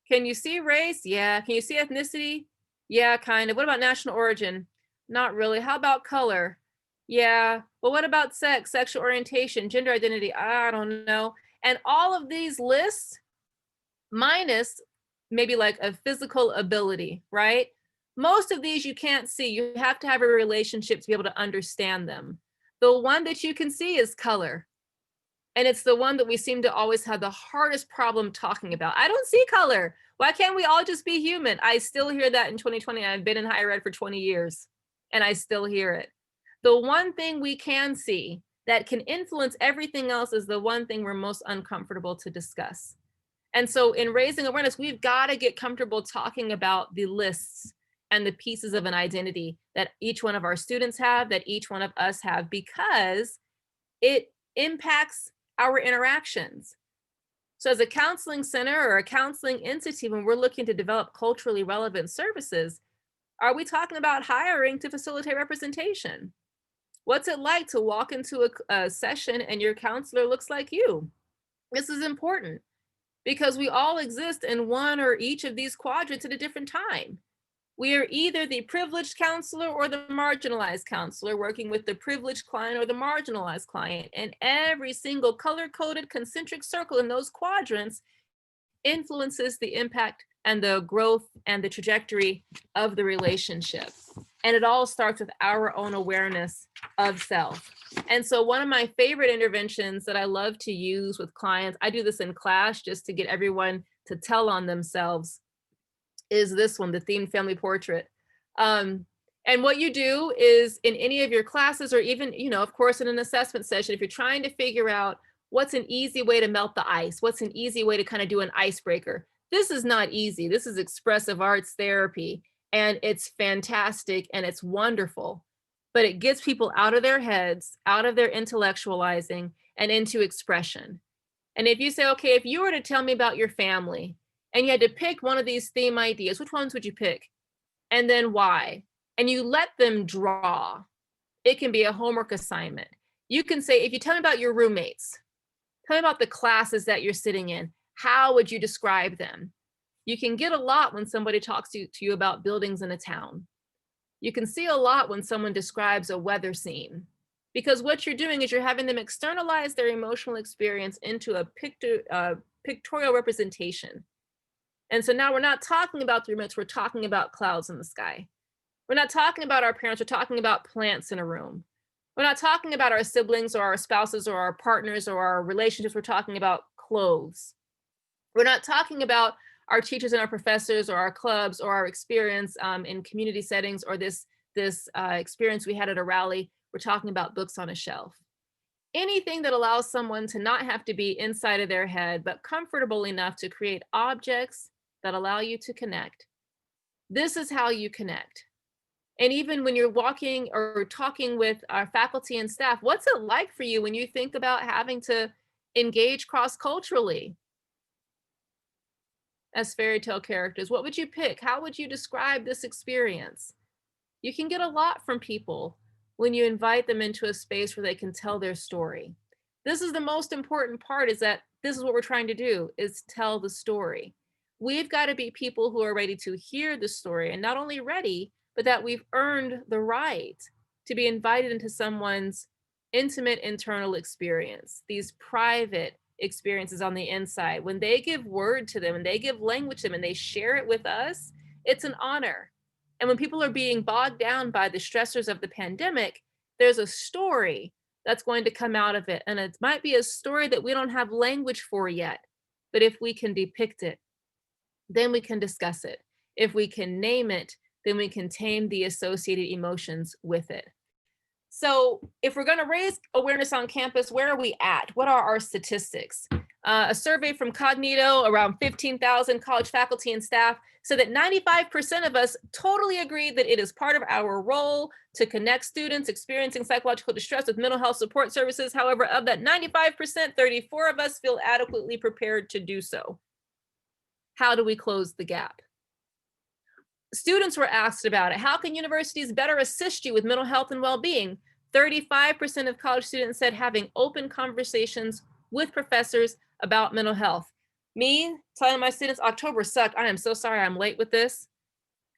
Speaker 2: can you see race? Yeah. Can you see ethnicity? Yeah, kind of. What about national origin? Not really. How about color? Yeah. Well, what about sex, sexual orientation, gender identity? I don't know. And all of these lists, minus maybe like a physical ability, right? Most of these you can't see. You have to have a relationship to be able to understand them. The one that you can see is color. And it's the one that we seem to always have the hardest problem talking about. I don't see color. Why can't we all just be human? I still hear that in 2020. I've been in higher ed for 20 years and I still hear it. The one thing we can see that can influence everything else is the one thing we're most uncomfortable to discuss. And so in raising awareness, we've got to get comfortable talking about the lists and the pieces of an identity that each one of our students have, that each one of us have, because it impacts our interactions. So as a counseling center or a counseling entity, when we're looking to develop culturally relevant services, are we talking about hiring to facilitate representation? What's it like to walk into a session and your counselor looks like you? This is important because we all exist in one or each of these quadrants at a different time. We are either the privileged counselor or the marginalized counselor, working with the privileged client or the marginalized client. And every single color-coded concentric circle in those quadrants influences the impact and the growth and the trajectory of the relationship. And it all starts with our own awareness of self. And so one of my favorite interventions that I love to use with clients, I do this in class just to get everyone to tell on themselves, is this one, the themed family portrait. And what you do is in any of your classes, or even, of course, in an assessment session, if you're trying to figure out what's an easy way to melt the ice, what's an easy way to kind of do an icebreaker, this is not easy. This is expressive arts therapy, and it's fantastic and it's wonderful, but it gets people out of their heads, out of their intellectualizing, and into expression. And if you say, okay, if you were to tell me about your family and you had to pick one of these theme ideas, which ones would you pick? And then why? And you let them draw. It can be a homework assignment. You can say, if you tell me about your roommates, tell me about the classes that you're sitting in, how would you describe them? You can get a lot when somebody talks to you about buildings in a town. You can see a lot when someone describes a weather scene, because what you're doing is you're having them externalize their emotional experience into a pictorial representation. And so now we're not talking about the roommates, we're talking about clouds in the sky. We're not talking about our parents, we're talking about plants in a room. We're not talking about our siblings or our spouses or our partners or our relationships, we're talking about clothes. We're not talking about our teachers and our professors or our clubs or our experience in community settings or this experience we had at a rally. We're talking about books on a shelf. Anything that allows someone to not have to be inside of their head, but comfortable enough to create objects that allow you to connect. This is how you connect. And even when you're walking or talking with our faculty and staff, what's it like for you when you think about having to engage cross-culturally as fairy tale characters? What would you pick? How would you describe this experience? You can get a lot from people when you invite them into a space where they can tell their story. This is the most important part, is that this is what we're trying to do, is tell the story. We've got to be people who are ready to hear the story, and not only ready, but that we've earned the right to be invited into someone's intimate internal experience, these private experiences on the inside. When they give word to them and they give language to them and they share it with us, it's an honor. And when people are being bogged down by the stressors of the pandemic, there's a story that's going to come out of it. And it might be a story that we don't have language for yet, but if we can depict it, then we can discuss it. If we can name it, then we can tame the associated emotions with it. So if we're going to raise awareness on campus, where are we at? What are our statistics? A survey from Cognito, around 15,000 college faculty and staff, said that 95% of us totally agree that it is part of our role to connect students experiencing psychological distress with mental health support services. However, of that 95%, 34 of us feel adequately prepared to do so. How do we close the gap? Students were asked about it. How can universities better assist you with mental health and well-being? 35% of college students said having open conversations with professors about mental health. Me telling my students October sucked, I am so sorry I'm late with this,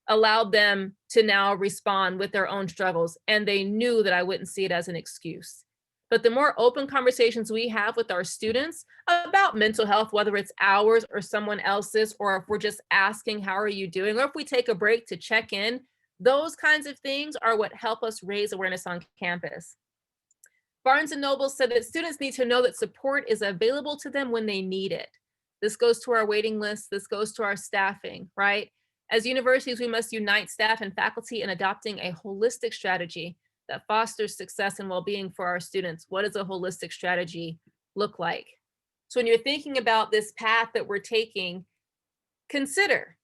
Speaker 2: allowed them to now respond with their own struggles, and they knew that I wouldn't see it as an excuse. But the more open conversations we have with our students about mental health, whether it's ours or someone else's, or if we're just asking, how are you doing? Or if we take a break to check in, those kinds of things are what help us raise awareness on campus. Barnes & Noble said that students need to know that support is available to them when they need it. This goes to our waiting list. This goes to our staffing, right? As universities, we must unite staff and faculty in adopting a holistic strategy that fosters success and well-being for our students. What does a holistic strategy look like? So when you're thinking about this path that we're taking, consider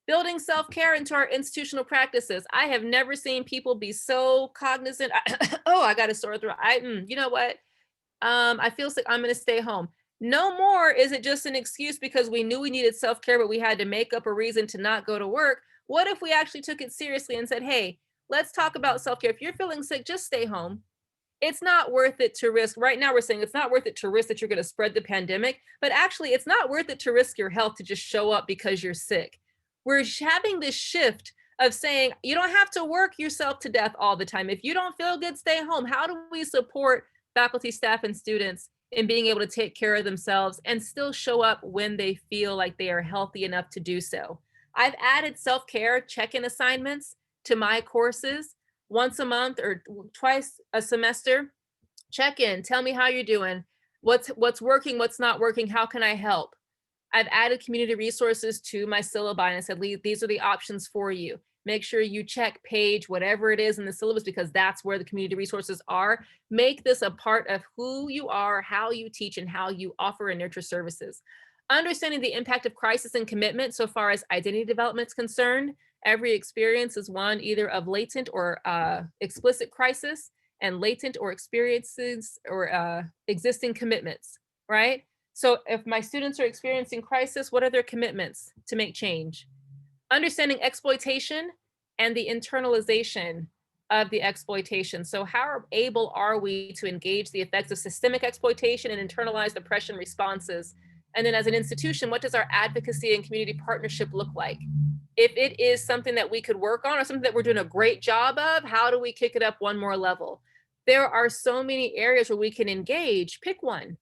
Speaker 2: building self-care into our institutional practices. I have never seen people be so cognizant. Oh, I got a sore throat. You know what? I feel sick. I'm going to stay home. No more is it just an excuse because we knew we needed self-care, but we had to make up a reason to not go to work. What if we actually took it seriously and said, hey, let's talk about self-care. If you're feeling sick, just stay home. It's not worth it to risk. Right now, we're saying it's not worth it to risk that you're going to spread the pandemic, but actually, it's not worth it to risk your health to just show up because you're sick. We're having this shift of saying, you don't have to work yourself to death all the time. If you don't feel good, stay home. How do we support faculty, staff, and students in being able to take care of themselves and still show up when they feel like they are healthy enough to do so? I've added self-care check-in assignments to my courses once a month or twice a semester. Check in, tell me how you're doing, what's working, what's not working, how can I help? I've added community resources to my syllabi and I said, these are the options for you. Make sure you check page, whatever it is in the syllabus, because that's where the community resources are. Make this a part of who you are, how you teach, and how you offer and nurture services. Understanding the impact of crisis and commitment so far as identity development is concerned. Every experience is one either of latent or explicit crisis, and latent or experiences or existing commitments, right? So if my students are experiencing crisis, what are their commitments to make change? Understanding exploitation and the internalization of the exploitation. So how able are we to engage the effects of systemic exploitation and internalize oppression responses? And then as an institution, what does our advocacy and community partnership look like? If it is something that we could work on or something that we're doing a great job of, how do we kick it up one more level? There are so many areas where we can engage. Pick one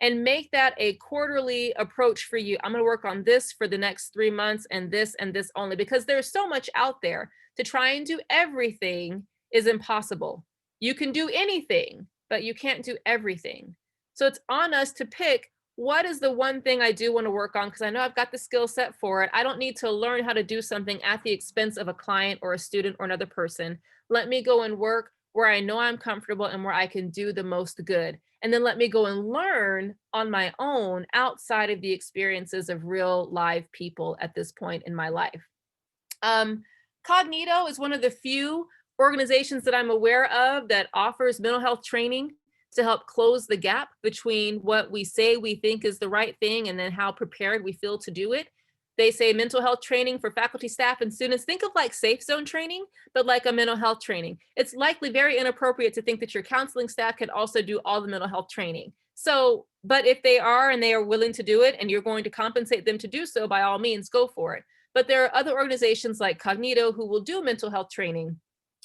Speaker 2: and make that a quarterly approach for you. I'm going to work on this for the next 3 months and this only, because there's so much out there. To try and do everything is impossible. You can do anything, but you can't do everything. So it's on us to pick, what is the one thing I do want to work on? Because I know I've got the skill set for it. I don't need to learn how to do something at the expense of a client or a student or another person. Let me go and work where I know I'm comfortable and where I can do the most good. And then let me go and learn on my own outside of the experiences of real live people at this point in my life. Cognito is one of the few organizations that I'm aware of that offers mental health training to help close the gap between what we say we think is the right thing and then how prepared we feel to do it. They say mental health training for faculty, staff, and students. Think of like safe zone training, but like a mental health training. It's likely very inappropriate to think that your counseling staff can also do all the mental health training. So, but if they are and they are willing to do it and you're going to compensate them to do so, by all means, go for it. But there are other organizations like Cognito who will do mental health training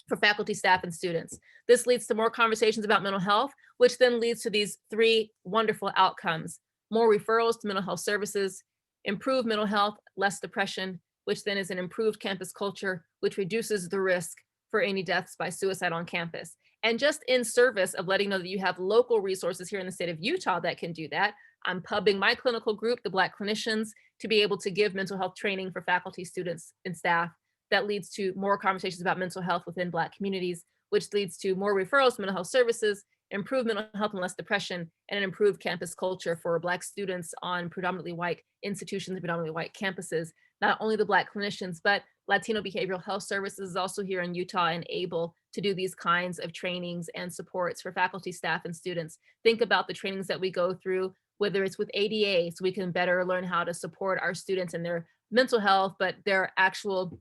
Speaker 2: for faculty, staff, and students. This leads to more conversations about mental health, which then leads to these 3 wonderful outcomes: more referrals to mental health services, improved mental health, less depression, which then is an improved campus culture, which reduces the risk for any deaths by suicide on campus. And just in service of letting know that you have local resources here in the state of Utah that can do that, I'm pubbing my clinical group, the Black clinicians, to be able to give mental health training for faculty, students, and staff. That leads to more conversations about mental health within Black communities, which leads to more referrals to mental health services, improved mental health and less depression, and an improved campus culture for Black students on predominantly white institutions, predominantly white campuses. Not only the Black clinicians, but Latino Behavioral Health Services is also here in Utah and able to do these kinds of trainings and supports for faculty, staff, and students. Think about the trainings that we go through, whether it's with ADA, so we can better learn how to support our students in their mental health, but their actual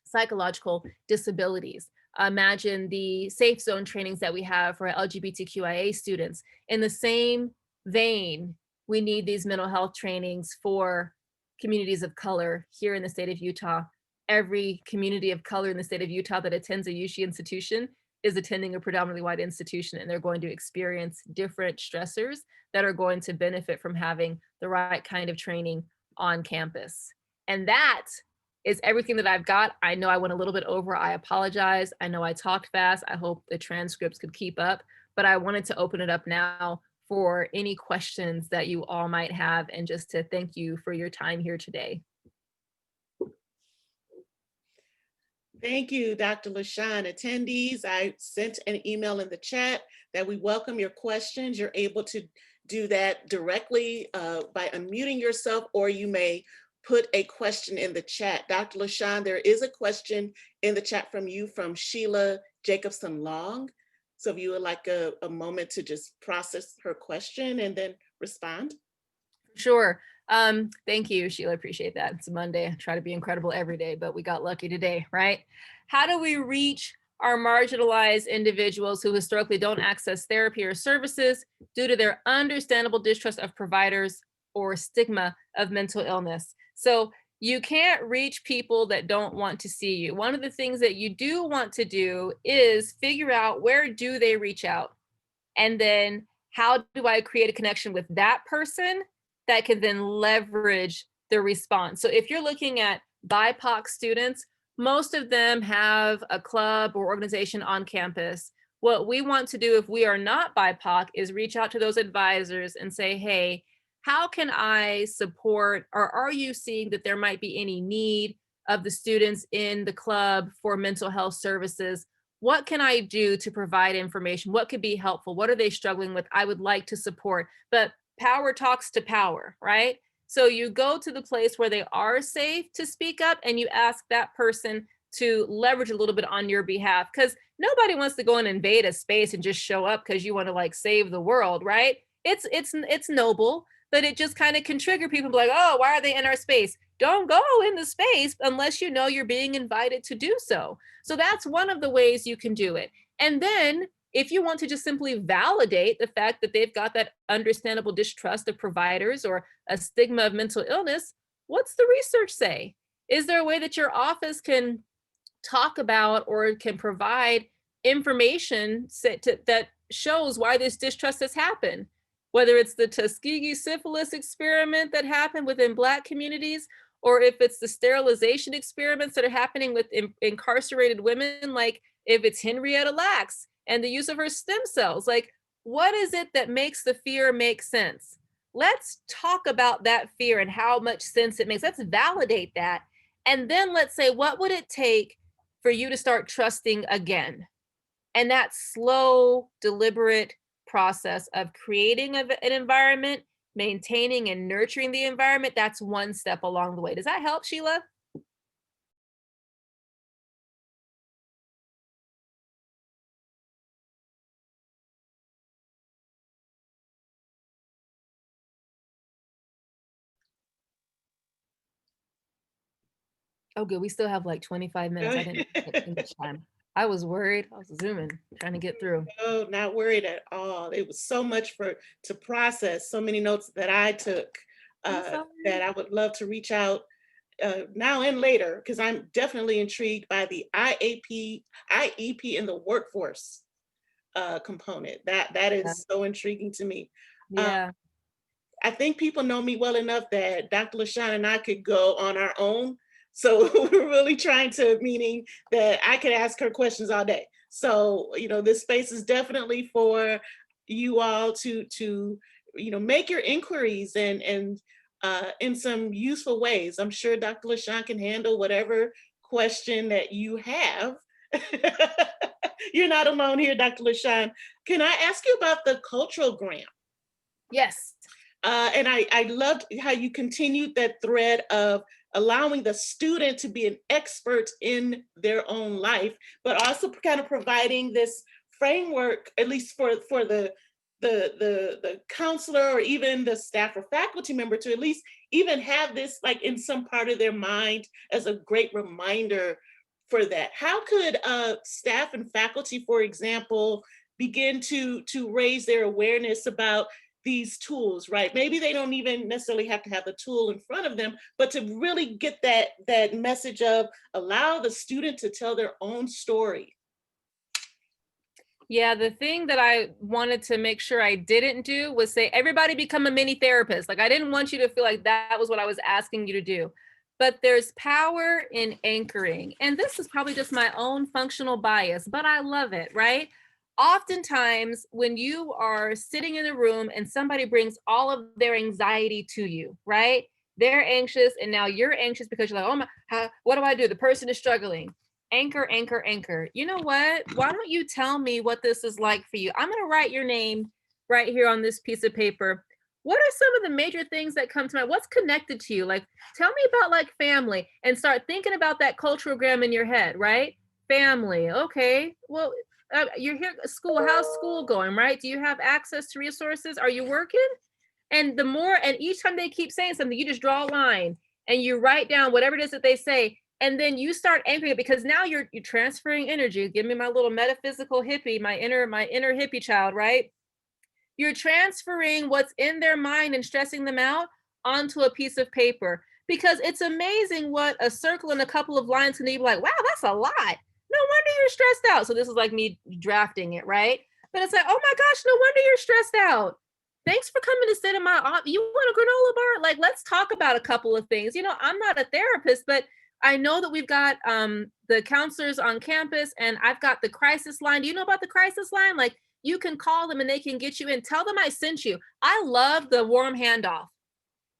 Speaker 2: psychological disabilities. Imagine the safe zone trainings that we have for LGBTQAI students. In the same vein, we need these mental health trainings for communities of color here in the state of Utah. Every community of color in the state of Utah that attends a USHE institution is attending a predominantly white institution, and they're going to experience different stressors that are going to benefit from having the right kind of training on campus. And that is everything that I've got. I know I went a little bit over. I apologize. I know I talked fast. I hope the transcripts could keep up, but I wanted to open it up now for any questions that you all might have, and just to thank you for your time here today.
Speaker 1: Thank you, Dr. LaShawn. Attendees, I sent an email in the chat that we welcome your questions. You're able to do that directly by unmuting yourself, or you may put a question in the chat. Dr. LaShawn, there is a question in the chat from you from Sheila Jacobson Long. So if you would like a moment to just process her question and then respond.
Speaker 2: Sure. Thank you, Sheila. Appreciate that. It's a Monday. I try to be incredible every day, but we got lucky today, right? How do we reach our marginalized individuals who historically don't access therapy or services due to their understandable distrust of providers or stigma of mental illness? So You can't reach people that don't want to see you. One of the things that you do want to do is figure out where do they reach out? And then how do I create a connection with that person that can then leverage the response? So if you're looking at BIPOC students, most of them have a club or organization on campus. What we want to do if we are not BIPOC is reach out to those advisors and say, hey, how can I support, or are you seeing that there might be any need of the students in the club for mental health services? What can I do to provide information? What could be helpful? What are they struggling with? I would like to support, but power talks to power, right? So you go to the place where they are safe to speak up and you ask that person to leverage a little bit on your behalf, because nobody wants to go and invade a space and just show up because you want to like save the world, right? It's noble, but it just kind of can trigger people like, oh, why are they in our space? Don't go in the space unless you know you're being invited to do so. So that's one of the ways you can do it. And then if you want to just simply validate the fact that they've got that understandable distrust of providers or a stigma of mental illness, what's the research say? Is there a way that your office can talk about or can provide information that shows why this distrust has happened? Whether it's the Tuskegee syphilis experiment that happened within Black communities, or if it's the sterilization experiments that are happening with incarcerated women, like if it's Henrietta Lacks and the use of her stem cells, like what is it that makes the fear make sense? Let's talk about that fear and how much sense it makes. Let's validate that. And then let's say, what would it take for you to start trusting again? And that slow, deliberate process of creating an environment, maintaining and nurturing the environment, that's one step along the way. Does that help, Sheila? Oh, good. We still have like 25 minutes. I didn't take too much time. I was worried. I was zooming, trying to get through.
Speaker 1: No, not worried at all. It was so much to process, so many notes that I took that I would love to reach out now and later, because I'm definitely intrigued by the IEP in the workforce component. That
Speaker 2: Yeah.
Speaker 1: is so intriguing to me.
Speaker 2: Yeah.
Speaker 1: I think people know me well enough that Dr. LaShawn and I could go on our own. So we're really trying to, meaning that I could ask her questions all day. So, this space is definitely for you all to make your inquiries and in some useful ways. I'm sure Dr. LaShawn can handle whatever question that you have. You're not alone here, Dr. LaShawn. Can I ask you about the cultural grant?
Speaker 2: Yes.
Speaker 1: And I loved how you continued that thread of allowing the student to be an expert in their own life, but also kind of providing this framework, at least for the counselor or even the staff or faculty member, to at least even have this like in some part of their mind as a great reminder for that. How could staff and faculty, for example, begin to raise their awareness about these tools, right? Maybe they don't even necessarily have to have the tool in front of them, but to really get that message of allow the student to tell their own story.
Speaker 2: Yeah, the thing that I wanted to make sure I didn't do was say, everybody become a mini therapist. Like, I didn't want you to feel like that was what I was asking you to do. But there's power in anchoring. And this is probably just my own functional bias, but I love it, right? Oftentimes, when you are sitting in a room and somebody brings all of their anxiety to you, right? They're anxious, and now you're anxious because you're like, oh my, what do I do? The person is struggling. Anchor, anchor, anchor. You know what? Why don't you tell me what this is like for you? I'm going to write your name right here on this piece of paper. What are some of the major things that come to mind? What's connected to you? Like, tell me about like family, and start thinking about that cultural gram in your head, right? Family. Okay. Well, you're here at school. How's school going, right? Do you have access to resources? Are you working? And each time they keep saying something, you just draw a line and you write down whatever it is that they say. And then you start anchoring it, because now you're transferring energy. Give me my little metaphysical hippie, my inner hippie child, right? You're transferring what's in their mind and stressing them out onto a piece of paper. because it's amazing what a circle and a couple of lines can be like, wow, that's a lot. No wonder you're stressed out. So this is like me drafting it, right? But it's like, oh my gosh, no wonder you're stressed out. Thanks for coming to sit in my office. You want a granola bar? Like, let's talk about a couple of things. You know, I'm not a therapist, but I know that we've got the counselors on campus, and I've got the crisis line. Do you know about the crisis line? Like, you can call them and they can get you in. Tell them I sent you. I love the warm handoff.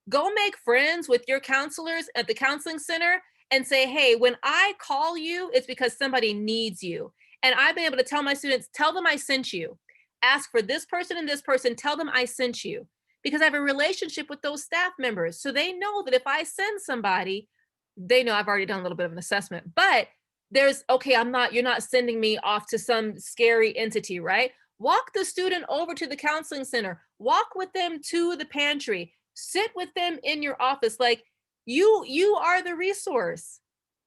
Speaker 2: Go make friends with your counselors at the counseling center and say, hey, when I call you, it's because somebody needs you. And I've been able to tell my students, tell them I sent you. Ask for this person and this person, tell them I sent you. Because I have a relationship with those staff members. So they know that if I send somebody, they know I've already done a little bit of an assessment. But there's, okay, you're not sending me off to some scary entity, right? Walk the student over to the counseling center, walk with them to the pantry, sit with them in your office. Like, you are the resource.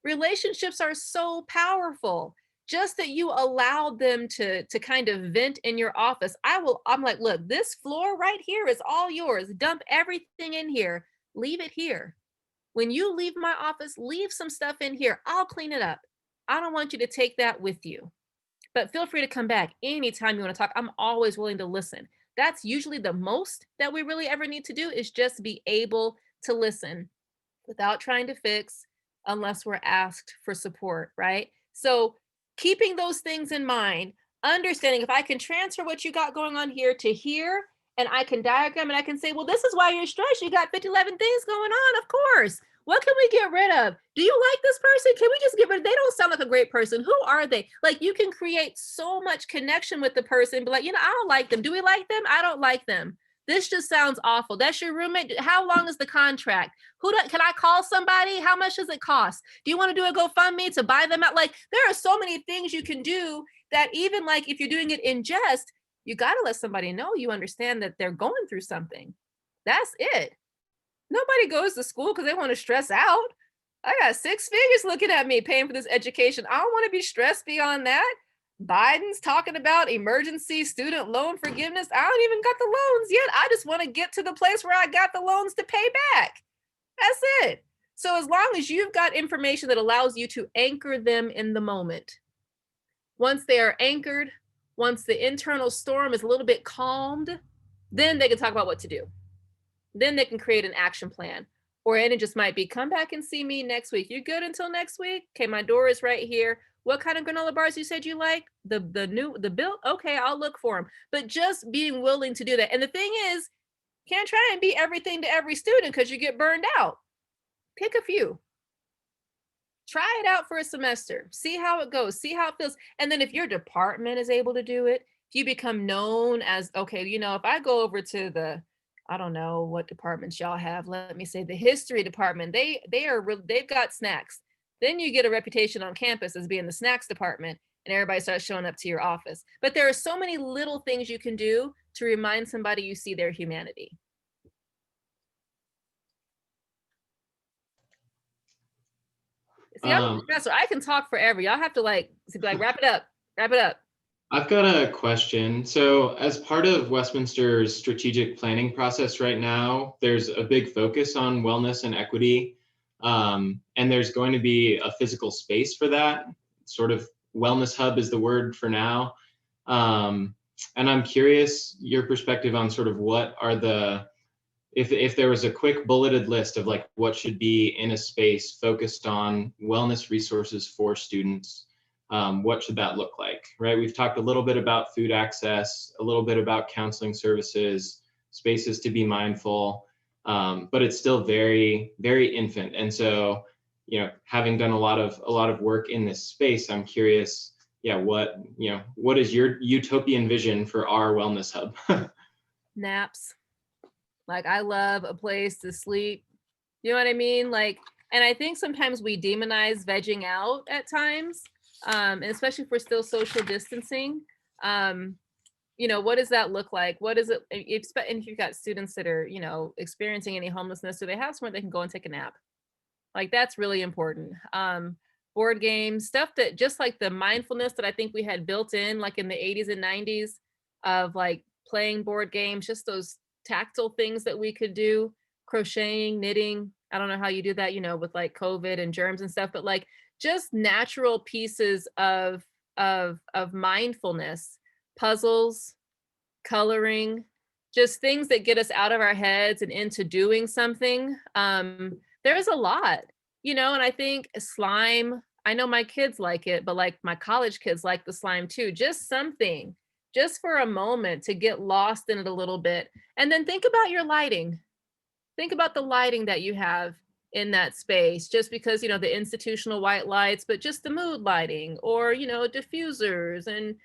Speaker 2: Relationships are so powerful. Just that you allowed them to kind of vent in your office. I'm like, look, this floor right here is all yours. Dump everything in here. Leave it here. When you leave my office, leave some stuff in here. I'll clean it up. I don't want you to take that with you. But feel free to come back anytime you want to talk. I'm always willing to listen. That's usually the most that we really ever need to do, is just be able to listen without trying to fix, unless we're asked for support, right? So keeping those things in mind, understanding if I can transfer what you got going on here to here, and I can diagram and I can say, well, this is why you're stressed. You got 11 things going on, of course. What can we get rid of? Do you like this person? Can we just get rid of, they don't sound like a great person. Who are they? Like, you can create so much connection with the person, but like, you know, I don't like them. Do we like them? I don't like them. This just sounds awful. That's your roommate. How long is the contract? Can I call somebody? How much does it cost? Do you want to do a GoFundMe to buy them out? Like, there are so many things you can do that, even like if you're doing it in jest, you got to let somebody know you understand that they're going through something. That's it. Nobody goes to school because they want to stress out. I got 6 figures looking at me paying for this education. I don't want to be stressed beyond that. Biden's talking about emergency student loan forgiveness. I don't even got the loans yet. I just want to get to the place where I got the loans to pay back. That's it. So as long as you've got information that allows you to anchor them in the moment, once they are anchored, once the internal storm is a little bit calmed, then they can talk about what to do. Then they can create an action plan. Or and it just might be, come back and see me next week. You good until next week? Okay, my door is right here. What kind of granola bars you said you like? The built? Okay, I'll look for them. But just being willing to do that. And the thing is, can't try and be everything to every student because you get burned out. Pick a few. Try it out for a semester. See how it goes. See how it feels. And then if your department is able to do it, if you become known as, okay, you know, if I go over to the, I don't know what departments y'all have. Let me say the history department. They've got snacks. Then you get a reputation on campus as being the snacks department, and everybody starts showing up to your office. But there are so many little things you can do to remind somebody you see their humanity. See, I'm a professor. I can talk forever. Y'all have to like wrap it up. Wrap it up.
Speaker 3: I've got a question. So as part of Westminster's strategic planning process right now, there's a big focus on wellness and equity. And there's going to be a physical space for that. Sort of wellness hub is the word for now. And I'm curious your perspective on sort of what are the, if there was a quick bulleted list of like what should be in a space focused on wellness resources for students, what should that look like, right? We've talked a little bit about food access, a little bit about counseling services, spaces to be mindful, but it's still very, very infant. And so, you know, having done a lot of work in this space, I'm curious, yeah, what is your utopian vision for our wellness hub?
Speaker 2: Naps. Like, I love a place to sleep. You know what I mean? Like, and I think sometimes we demonize vegging out at times, and especially if we're still social distancing. You know, what does that look like? What is it? And if you've got students that are, you know, experiencing any homelessness, do they have somewhere they can go and take a nap? Like, that's really important. Board games, stuff that just like the mindfulness that I think we had built in, like in the 80s and 90s, of like playing board games, just those tactile things that we could do, crocheting, knitting, I don't know how you do that, you know, with like COVID and germs and stuff, but like just natural pieces of mindfulness, puzzles, coloring, just things that get us out of our heads and into doing something. There's a lot, you know, and I think slime, I know my kids like it, but like my college kids like the slime too. Just something, just for a moment to get lost in it a little bit. And then think about your lighting. Think about the lighting that you have in that space, just because, you know, the institutional white lights, but just the mood lighting, or, you know, diffusers and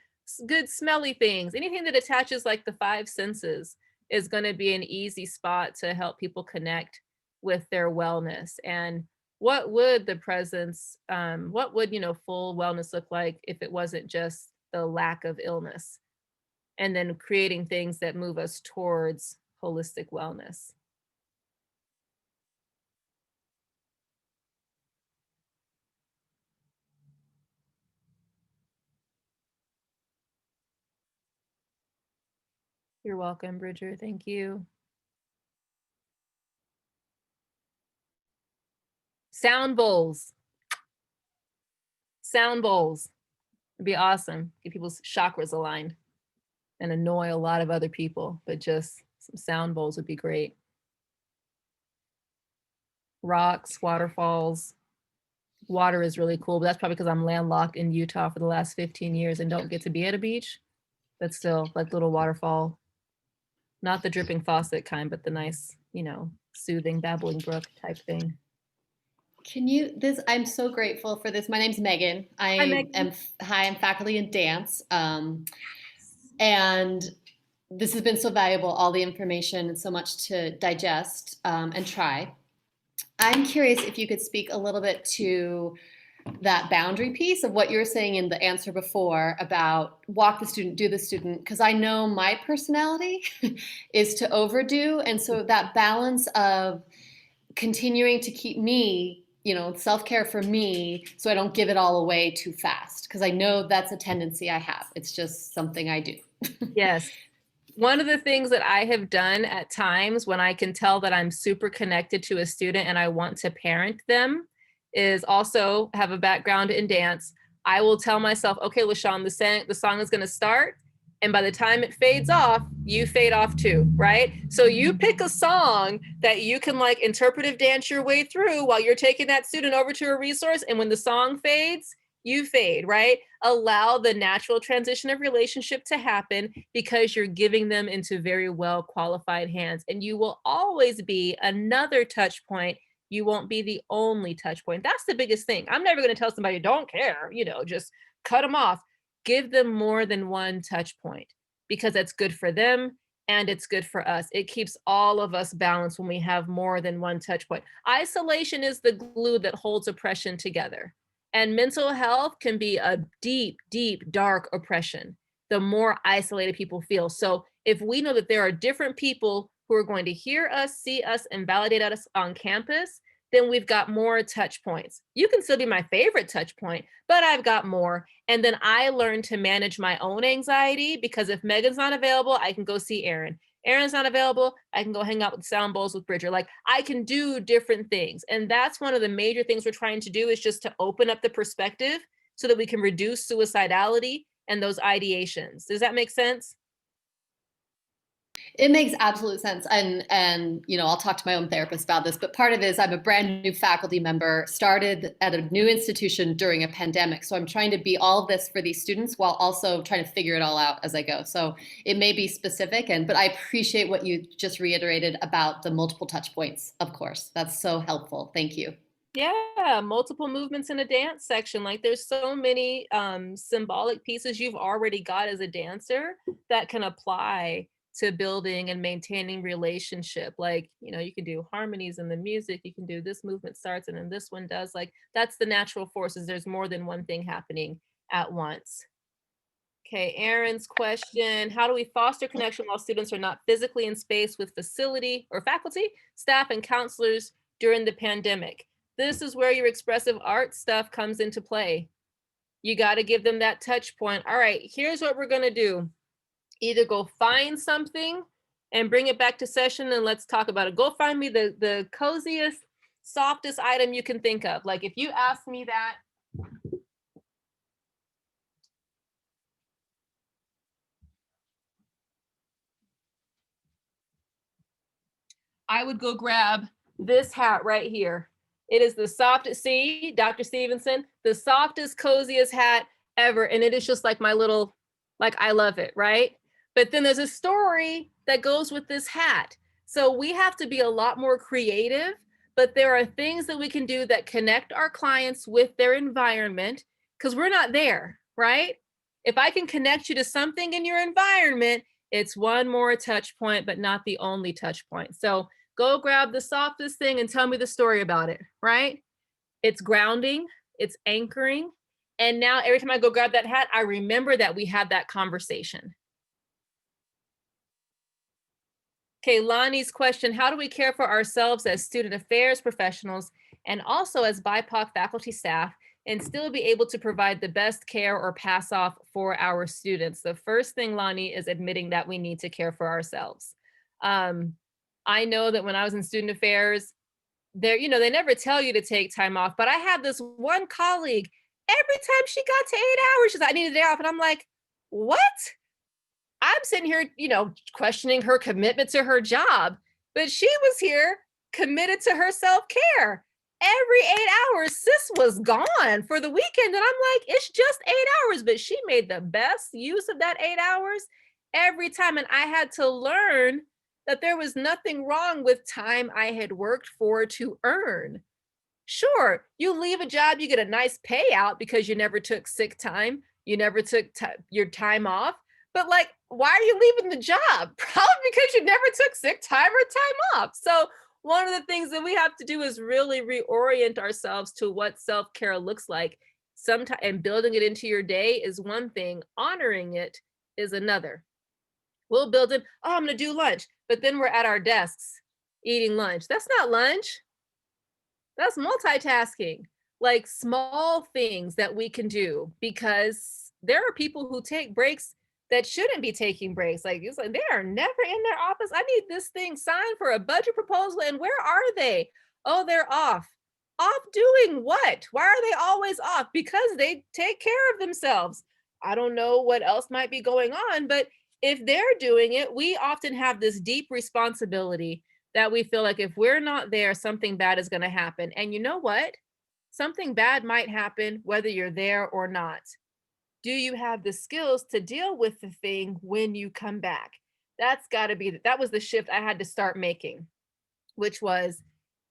Speaker 2: good smelly things. Anything that attaches like the five senses is going to be an easy spot to help people connect with their wellness. And what would the presence, what would, you know, full wellness look like if it wasn't just the lack of illness? And then creating things that move us towards holistic wellness. You're welcome, Bridger. Thank you. Sound bowls. Sound bowls. It'd be awesome. Get people's chakras aligned and annoy a lot of other people, but just some sound bowls would be great. Rocks, waterfalls. Water is really cool, but that's probably because I'm landlocked in Utah for the last 15 years and don't get to be at a beach. But still, like little waterfall. Not the dripping faucet kind, but the nice, you know, soothing babbling brook type thing.
Speaker 4: I'm so grateful for this. My name's Megan.
Speaker 2: Megan.
Speaker 4: I'm faculty in dance. And this has been so valuable, all the information and so much to digest and try. I'm curious if you could speak a little bit to that boundary piece of what you were saying in the answer before about walk the student, do the student, because I know my personality is to overdo. And so that balance of continuing to keep me, you know, self-care for me so I don't give it all away too fast, because I know that's a tendency I have. It's just something I do.
Speaker 2: Yes. One of the things that I have done at times when I can tell that I'm super connected to a student and I want to parent them is also have a background in dance. I will tell myself, okay, LaShawn, the song is going to start. And by the time it fades off, you fade off too, right? So you pick a song that you can like interpretive dance your way through while you're taking that student over to a resource. And when the song fades, you fade, right? Allow the natural transition of relationship to happen because you're giving them into very well qualified hands. And you will always be another touch point. You won't be the only touch point. That's the biggest thing. I'm never going to tell somebody, don't care, you know, just cut them off. Give them more than one touch point because that's good for them and it's good for us. It keeps all of us balanced when we have more than one touch point. Isolation is the glue that holds oppression together. And mental health can be a deep, deep, dark oppression the more isolated people feel. So if we know that there are different people who are going to hear us, see us, and validate us on campus, then we've got more touch points. You can still be my favorite touch point, but I've got more. And then I learn to manage my own anxiety because if Megan's not available, I can go see Erin. Erin's not available, I can go hang out with sound bowls with Bridger. Like I can do different things. And that's one of the major things we're trying to do is just to open up the perspective so that we can reduce suicidality and those ideations. Does that make sense?
Speaker 4: It makes absolute sense. And you know, I'll talk to my own therapist about this, but part of it is I'm a brand new faculty member, started at a new institution during a pandemic. So I'm trying to be all of this for these students while also trying to figure it all out as I go. So it may be specific, but I appreciate what you just reiterated about the multiple touch points, of course. That's so helpful. Thank you.
Speaker 2: Yeah, multiple movements in a dance section. Like there's so many symbolic pieces you've already got as a dancer that can apply to building and maintaining relationship. Like, you know, you can do harmonies in the music, you can do this movement starts and then this one does. Like that's the natural forces. There's more than one thing happening at once. Okay, Erin's question, how do we foster connection while students are not physically in space with facility or faculty, staff, and counselors during the pandemic? This is where your expressive art stuff comes into play. You got to give them that touch point. All right, here's what we're going to do. Either go find something and bring it back to session and let's talk about it. Go find me the coziest softest item you can think of. Like if you ask me that, I would go grab this hat right here. It is the softest, see, Dr. Stevenson, the softest, coziest hat ever. And it is just like my little, like, I love it, right? But then there's a story that goes with this hat. So we have to be a lot more creative, but there are things that we can do that connect our clients with their environment because we're not there, right? If I can connect you to something in your environment, it's one more touch point, but not the only touch point. So go grab the softest thing and tell me the story about it, right? It's grounding, it's anchoring. And now every time I go grab that hat, I remember that we had that conversation. Okay, Lonnie's question, how do we care for ourselves as student affairs professionals and also as BIPOC faculty staff and still be able to provide the best care or pass off for our students? The first thing, Lonnie, is admitting that we need to care for ourselves. I know that when I was in student affairs, they never tell you to take time off, but I had this one colleague, every time she got to 8 hours, she's like, I need a day off. And I'm like, what? I'm sitting here, questioning her commitment to her job, but she was here committed to her self-care. Every 8 hours, sis was gone for the weekend. And I'm like, it's just 8 hours, but she made the best use of that 8 hours every time. And I had to learn that there was nothing wrong with time I had worked for to earn. Sure, you leave a job, you get a nice payout because you never took sick time, you never took your time off, but like, why are you leaving the job? Probably because you never took sick time or time off. So one of the things that we have to do is really reorient ourselves to what self-care looks like. Sometimes, and building it into your day is one thing, honoring it is another. We'll build it, oh, I'm gonna do lunch, but then we're at our desks eating lunch. That's not lunch. That's multitasking. Like small things that we can do, because there are people who take breaks that shouldn't be taking breaks. Like it's like they are never in their office. I need this thing signed for a budget proposal, and where are they? Oh, they're off. Off doing what? Why are they always off? Because they take care of themselves. I don't know what else might be going on, but if they're doing it, we often have this deep responsibility that we feel like if we're not there, something bad is going to happen. And you know what? Something bad might happen whether you're there or not. Do you have the skills to deal with the thing when you come back? That was the shift I had to start making, which was,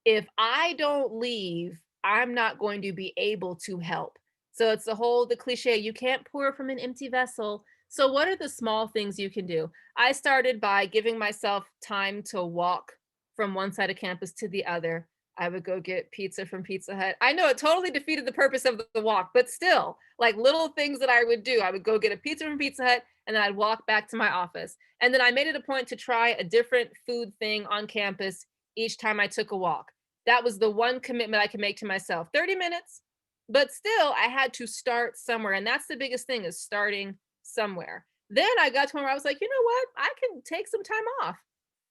Speaker 2: if I don't leave, I'm not going to be able to help. So it's the cliche, you can't pour from an empty vessel. So what are the small things you can do? I started by giving myself time to walk from one side of campus to the other. I would go get pizza from Pizza Hut. I know it totally defeated the purpose of the walk, but still, like little things that I would do. I would go get a pizza from Pizza Hut, and then I'd walk back to my office. And then I made it a point to try a different food thing on campus each time I took a walk. That was the one commitment I could make to myself. 30 minutes, but still I had to start somewhere. And that's the biggest thing, is starting somewhere. Then I got to where I was like, you know what? I can take some time off.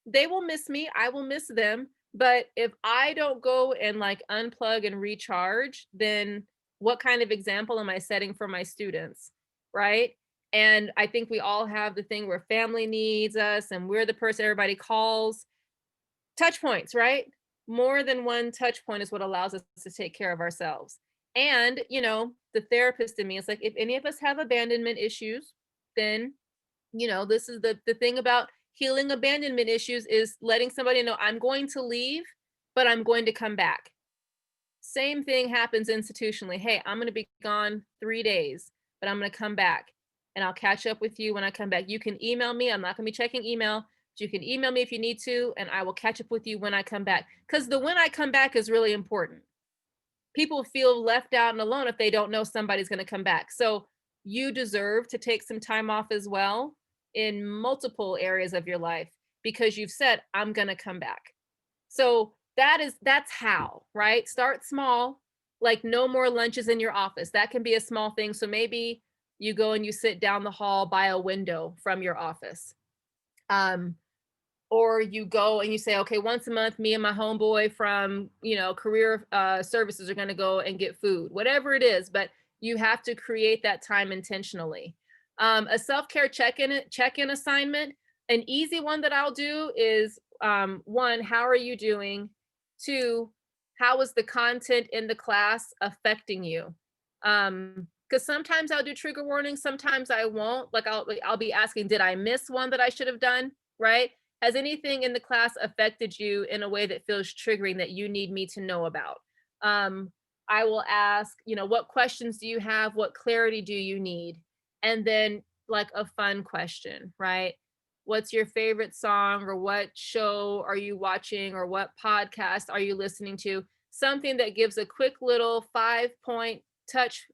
Speaker 2: They will miss me. I will miss them. But if I don't go and like unplug and recharge, then what kind of example am I setting for my students, right? And I think we all have the thing where family needs us and we're the person everybody calls. Touch points, right? More than one touch point is what allows us to take care of ourselves. And, the therapist in me is like, if any of us have abandonment issues, then, this is the thing about healing abandonment issues, is letting somebody know, I'm going to leave, but I'm going to come back. Same thing happens institutionally. Hey, I'm going to be gone 3 days, but I'm going to come back and I'll catch up with you when I come back. You can email me. I'm not going to be checking email. But you can email me if you need to, and I will catch up with you when I come back. Because the when I come back is really important. People feel left out and alone if they don't know somebody's going to come back. So you deserve to take some time off as well in multiple areas of your life, because you've said, I'm going to come back. So that's how, right? Start small, like no more lunches in your office. That can be a small thing. So maybe you go and you sit down the hall by a window from your office. or you go and you say, okay, once a month, me and my homeboy from, career services are going to go and get food, whatever it is, but you have to create that time intentionally. A self-care check-in assignment, an easy one that I'll do is, 1, how are you doing? 2, how is the content in the class affecting you? Because sometimes I'll do trigger warnings, sometimes I won't. Like I'll be asking, did I miss one that I should have done? Right? Has anything in the class affected you in a way that feels triggering that you need me to know about? I will ask, what questions do you have? What clarity do you need? And then like a fun question, right? What's your favorite song, or what show are you watching, or what podcast are you listening to? Something that gives a quick little 5-point touch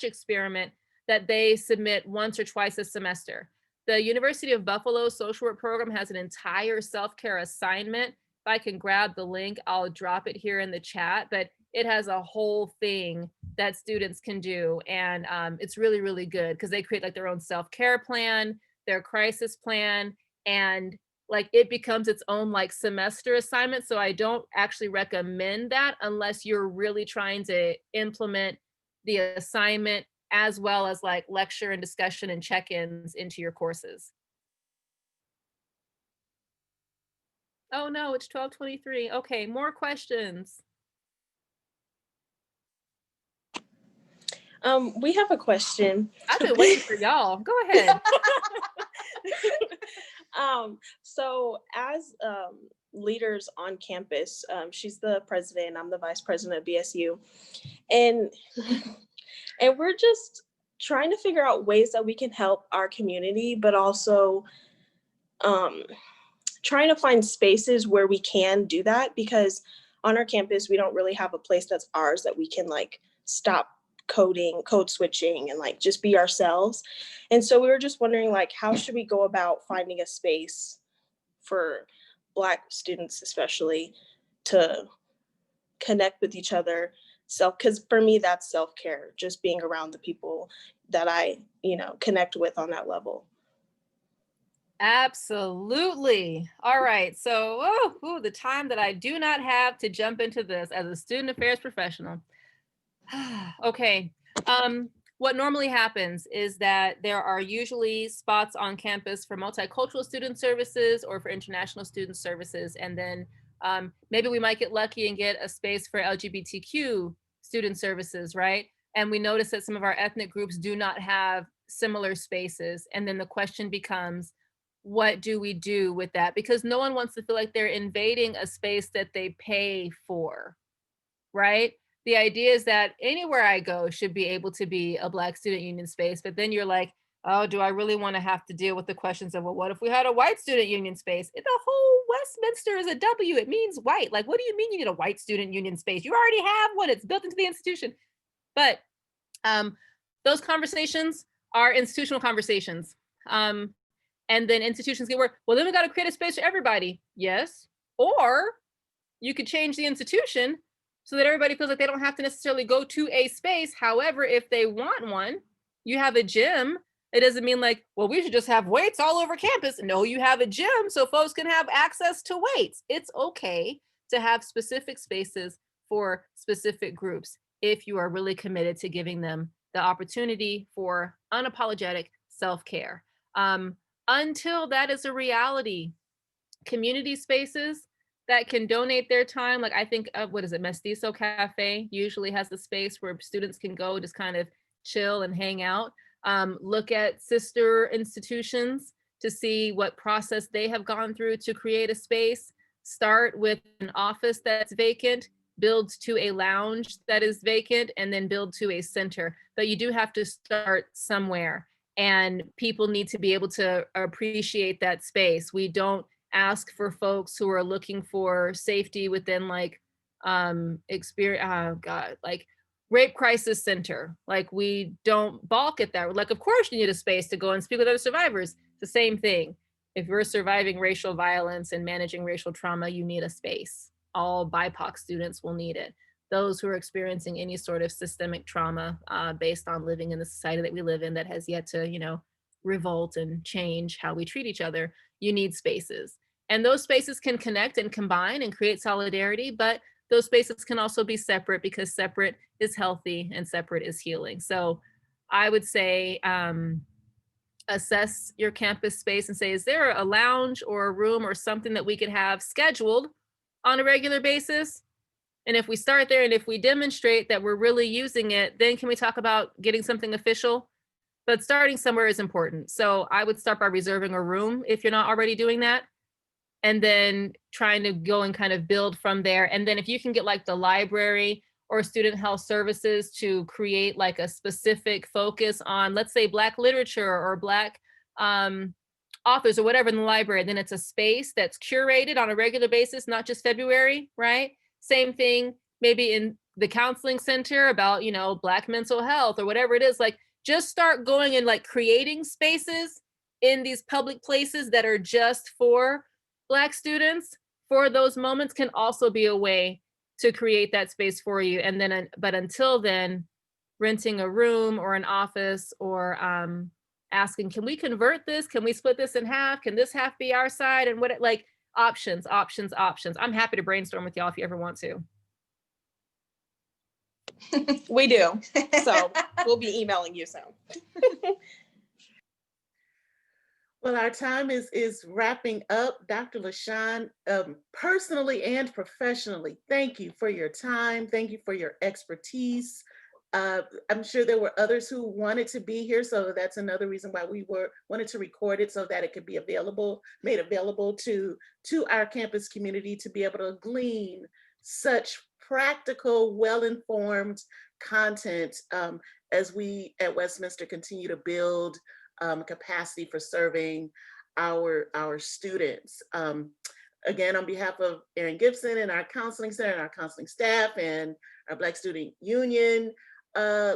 Speaker 2: experiment that they submit once or twice a semester. The University of Buffalo social work program has an entire self-care assignment. If I can grab the link, I'll drop it here in the chat, but it has a whole thing that students can do. And it's really, really good because they create like their own self-care plan, their crisis plan, and like it becomes its own like semester assignment. So I don't actually recommend that unless you're really trying to implement the assignment as well as like lecture and discussion and check-ins into your courses. Oh no, it's 12:23. Okay, more questions.
Speaker 5: We have a question.
Speaker 2: I've been waiting for y'all. Go ahead.
Speaker 5: So as leaders on campus, she's the president, I'm the vice president of BSU, and we're just trying to figure out ways that we can help our community, but also trying to find spaces where we can do that, because on our campus, we don't really have a place that's ours that we can like stop code switching and like just be ourselves. And so we were just wondering, like, how should we go about finding a space for Black students, especially, to connect with each other? Because for me, that's self-care, just being around the people that I, connect with on that level.
Speaker 2: Absolutely. All right. So, the time that I do not have to jump into this as a student affairs professional. Okay. What normally happens is that there are usually spots on campus for multicultural student services or for international student services. And then maybe we might get lucky and get a space for LGBTQ student services, right? And we notice that some of our ethnic groups do not have similar spaces. And then the question becomes, what do we do with that? Because no one wants to feel like they're invading a space that they pay for, right? The idea is that anywhere I go should be able to be a Black student union space, but then you're like, oh, do I really want to have to deal with the questions of, well, what if we had a white student union space? The whole Westminster is a W, it means white. Like, what do you mean you need a white student union space? You already have one, it's built into the institution. But those conversations are institutional conversations. And then institutions get work, well, then we got to create a space for everybody. Yes. Or you could change the institution so that everybody feels like they don't have to necessarily go to a space. However, if they want one, you have a gym. It doesn't mean like, well, we should just have weights all over campus. No, you have a gym so folks can have access to weights. It's okay to have specific spaces for specific groups if you are really committed to giving them the opportunity for unapologetic self-care. Until that is a reality, community spaces that can donate their time, like I think of, what is it, Mestizo Cafe usually has a space where students can go just kind of chill and hang out. Look at sister institutions to see what process they have gone through to create a space. Start with an office that's vacant, build to a lounge that is vacant, and then build to a center. But you do have to start somewhere, and people need to be able to appreciate that space. We don't ask for folks who are looking for safety within like like rape crisis center. Like, we don't balk at that. We're like, of course you need a space to go and speak with other survivors. It's the same thing. If you're surviving racial violence and managing racial trauma, you need a space. All BIPOC students will need it. Those who are experiencing any sort of systemic trauma based on living in the society that we live in that has yet to, revolt and change how we treat each other, you need spaces. And those spaces can connect and combine and create solidarity, but those spaces can also be separate, because separate is healthy and separate is healing. So I would say assess your campus space and say, is there a lounge or a room or something that we could have scheduled on a regular basis? And if we start there and if we demonstrate that we're really using it, then can we talk about getting something official? But starting somewhere is important. So I would start by reserving a room if you're not already doing that, and then trying to go and kind of build from there. And then if you can get like the library or student health services to create like a specific focus on, let's say, Black literature or Black authors or whatever in the library, then it's a space that's curated on a regular basis, not just February, right? Same thing, maybe in the counseling center about, you know, Black mental health or whatever it is. Like, just start going and like creating spaces in these public places that are just for Black students. For those moments can also be a way to create that space for you. And then, but until then, renting a room or an office, or asking, can we convert this? Can we split this in half? Can this half be our side? And what, like, options. I'm happy to brainstorm with y'all if you ever want to.
Speaker 5: We do. So we'll be emailing you soon.
Speaker 1: Well, our time is wrapping up. Dr. LaShawn, personally and professionally, thank you for your time. Thank you for your expertise. I'm sure there were others who wanted to be here, so that's another reason why we wanted to record it, so that it could be made available to our campus community to be able to glean such practical, well-informed content as we at Westminster continue to build capacity for serving our students. Again, on behalf of Erin Gibson and our counseling center and our counseling staff and our Black Student Union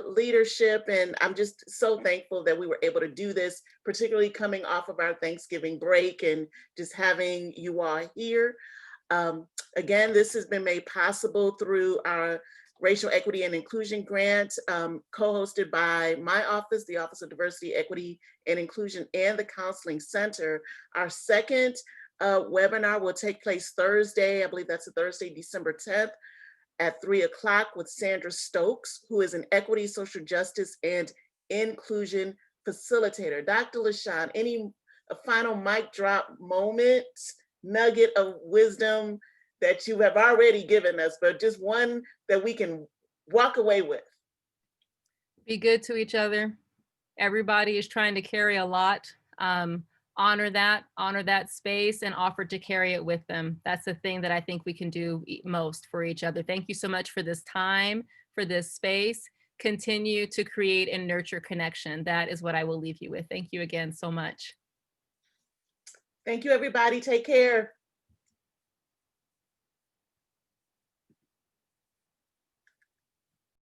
Speaker 1: leadership, and I'm just so thankful that we were able to do this, particularly coming off of our Thanksgiving break and just having you all here. Again, this has been made possible through our Racial Equity and Inclusion Grant, co-hosted by my office, the Office of Diversity, Equity, and Inclusion, and the Counseling Center. Our second webinar will take place Thursday, I believe that's a Thursday, December 10th, at 3 o'clock with Sandra Stokes, who is an equity, social justice, and inclusion facilitator. Dr. LaShawn, any final mic drop moment, nugget of wisdom that you have already given us, but just one that we can walk away with?
Speaker 2: Be good to each other. Everybody is trying to carry a lot. Honor that space and offer to carry it with them. That's the thing that I think we can do most for each other. Thank you so much for this time, for this space. Continue to create and nurture connection. That is what I will leave you with. Thank you again so much.
Speaker 1: Thank you, everybody. Take care.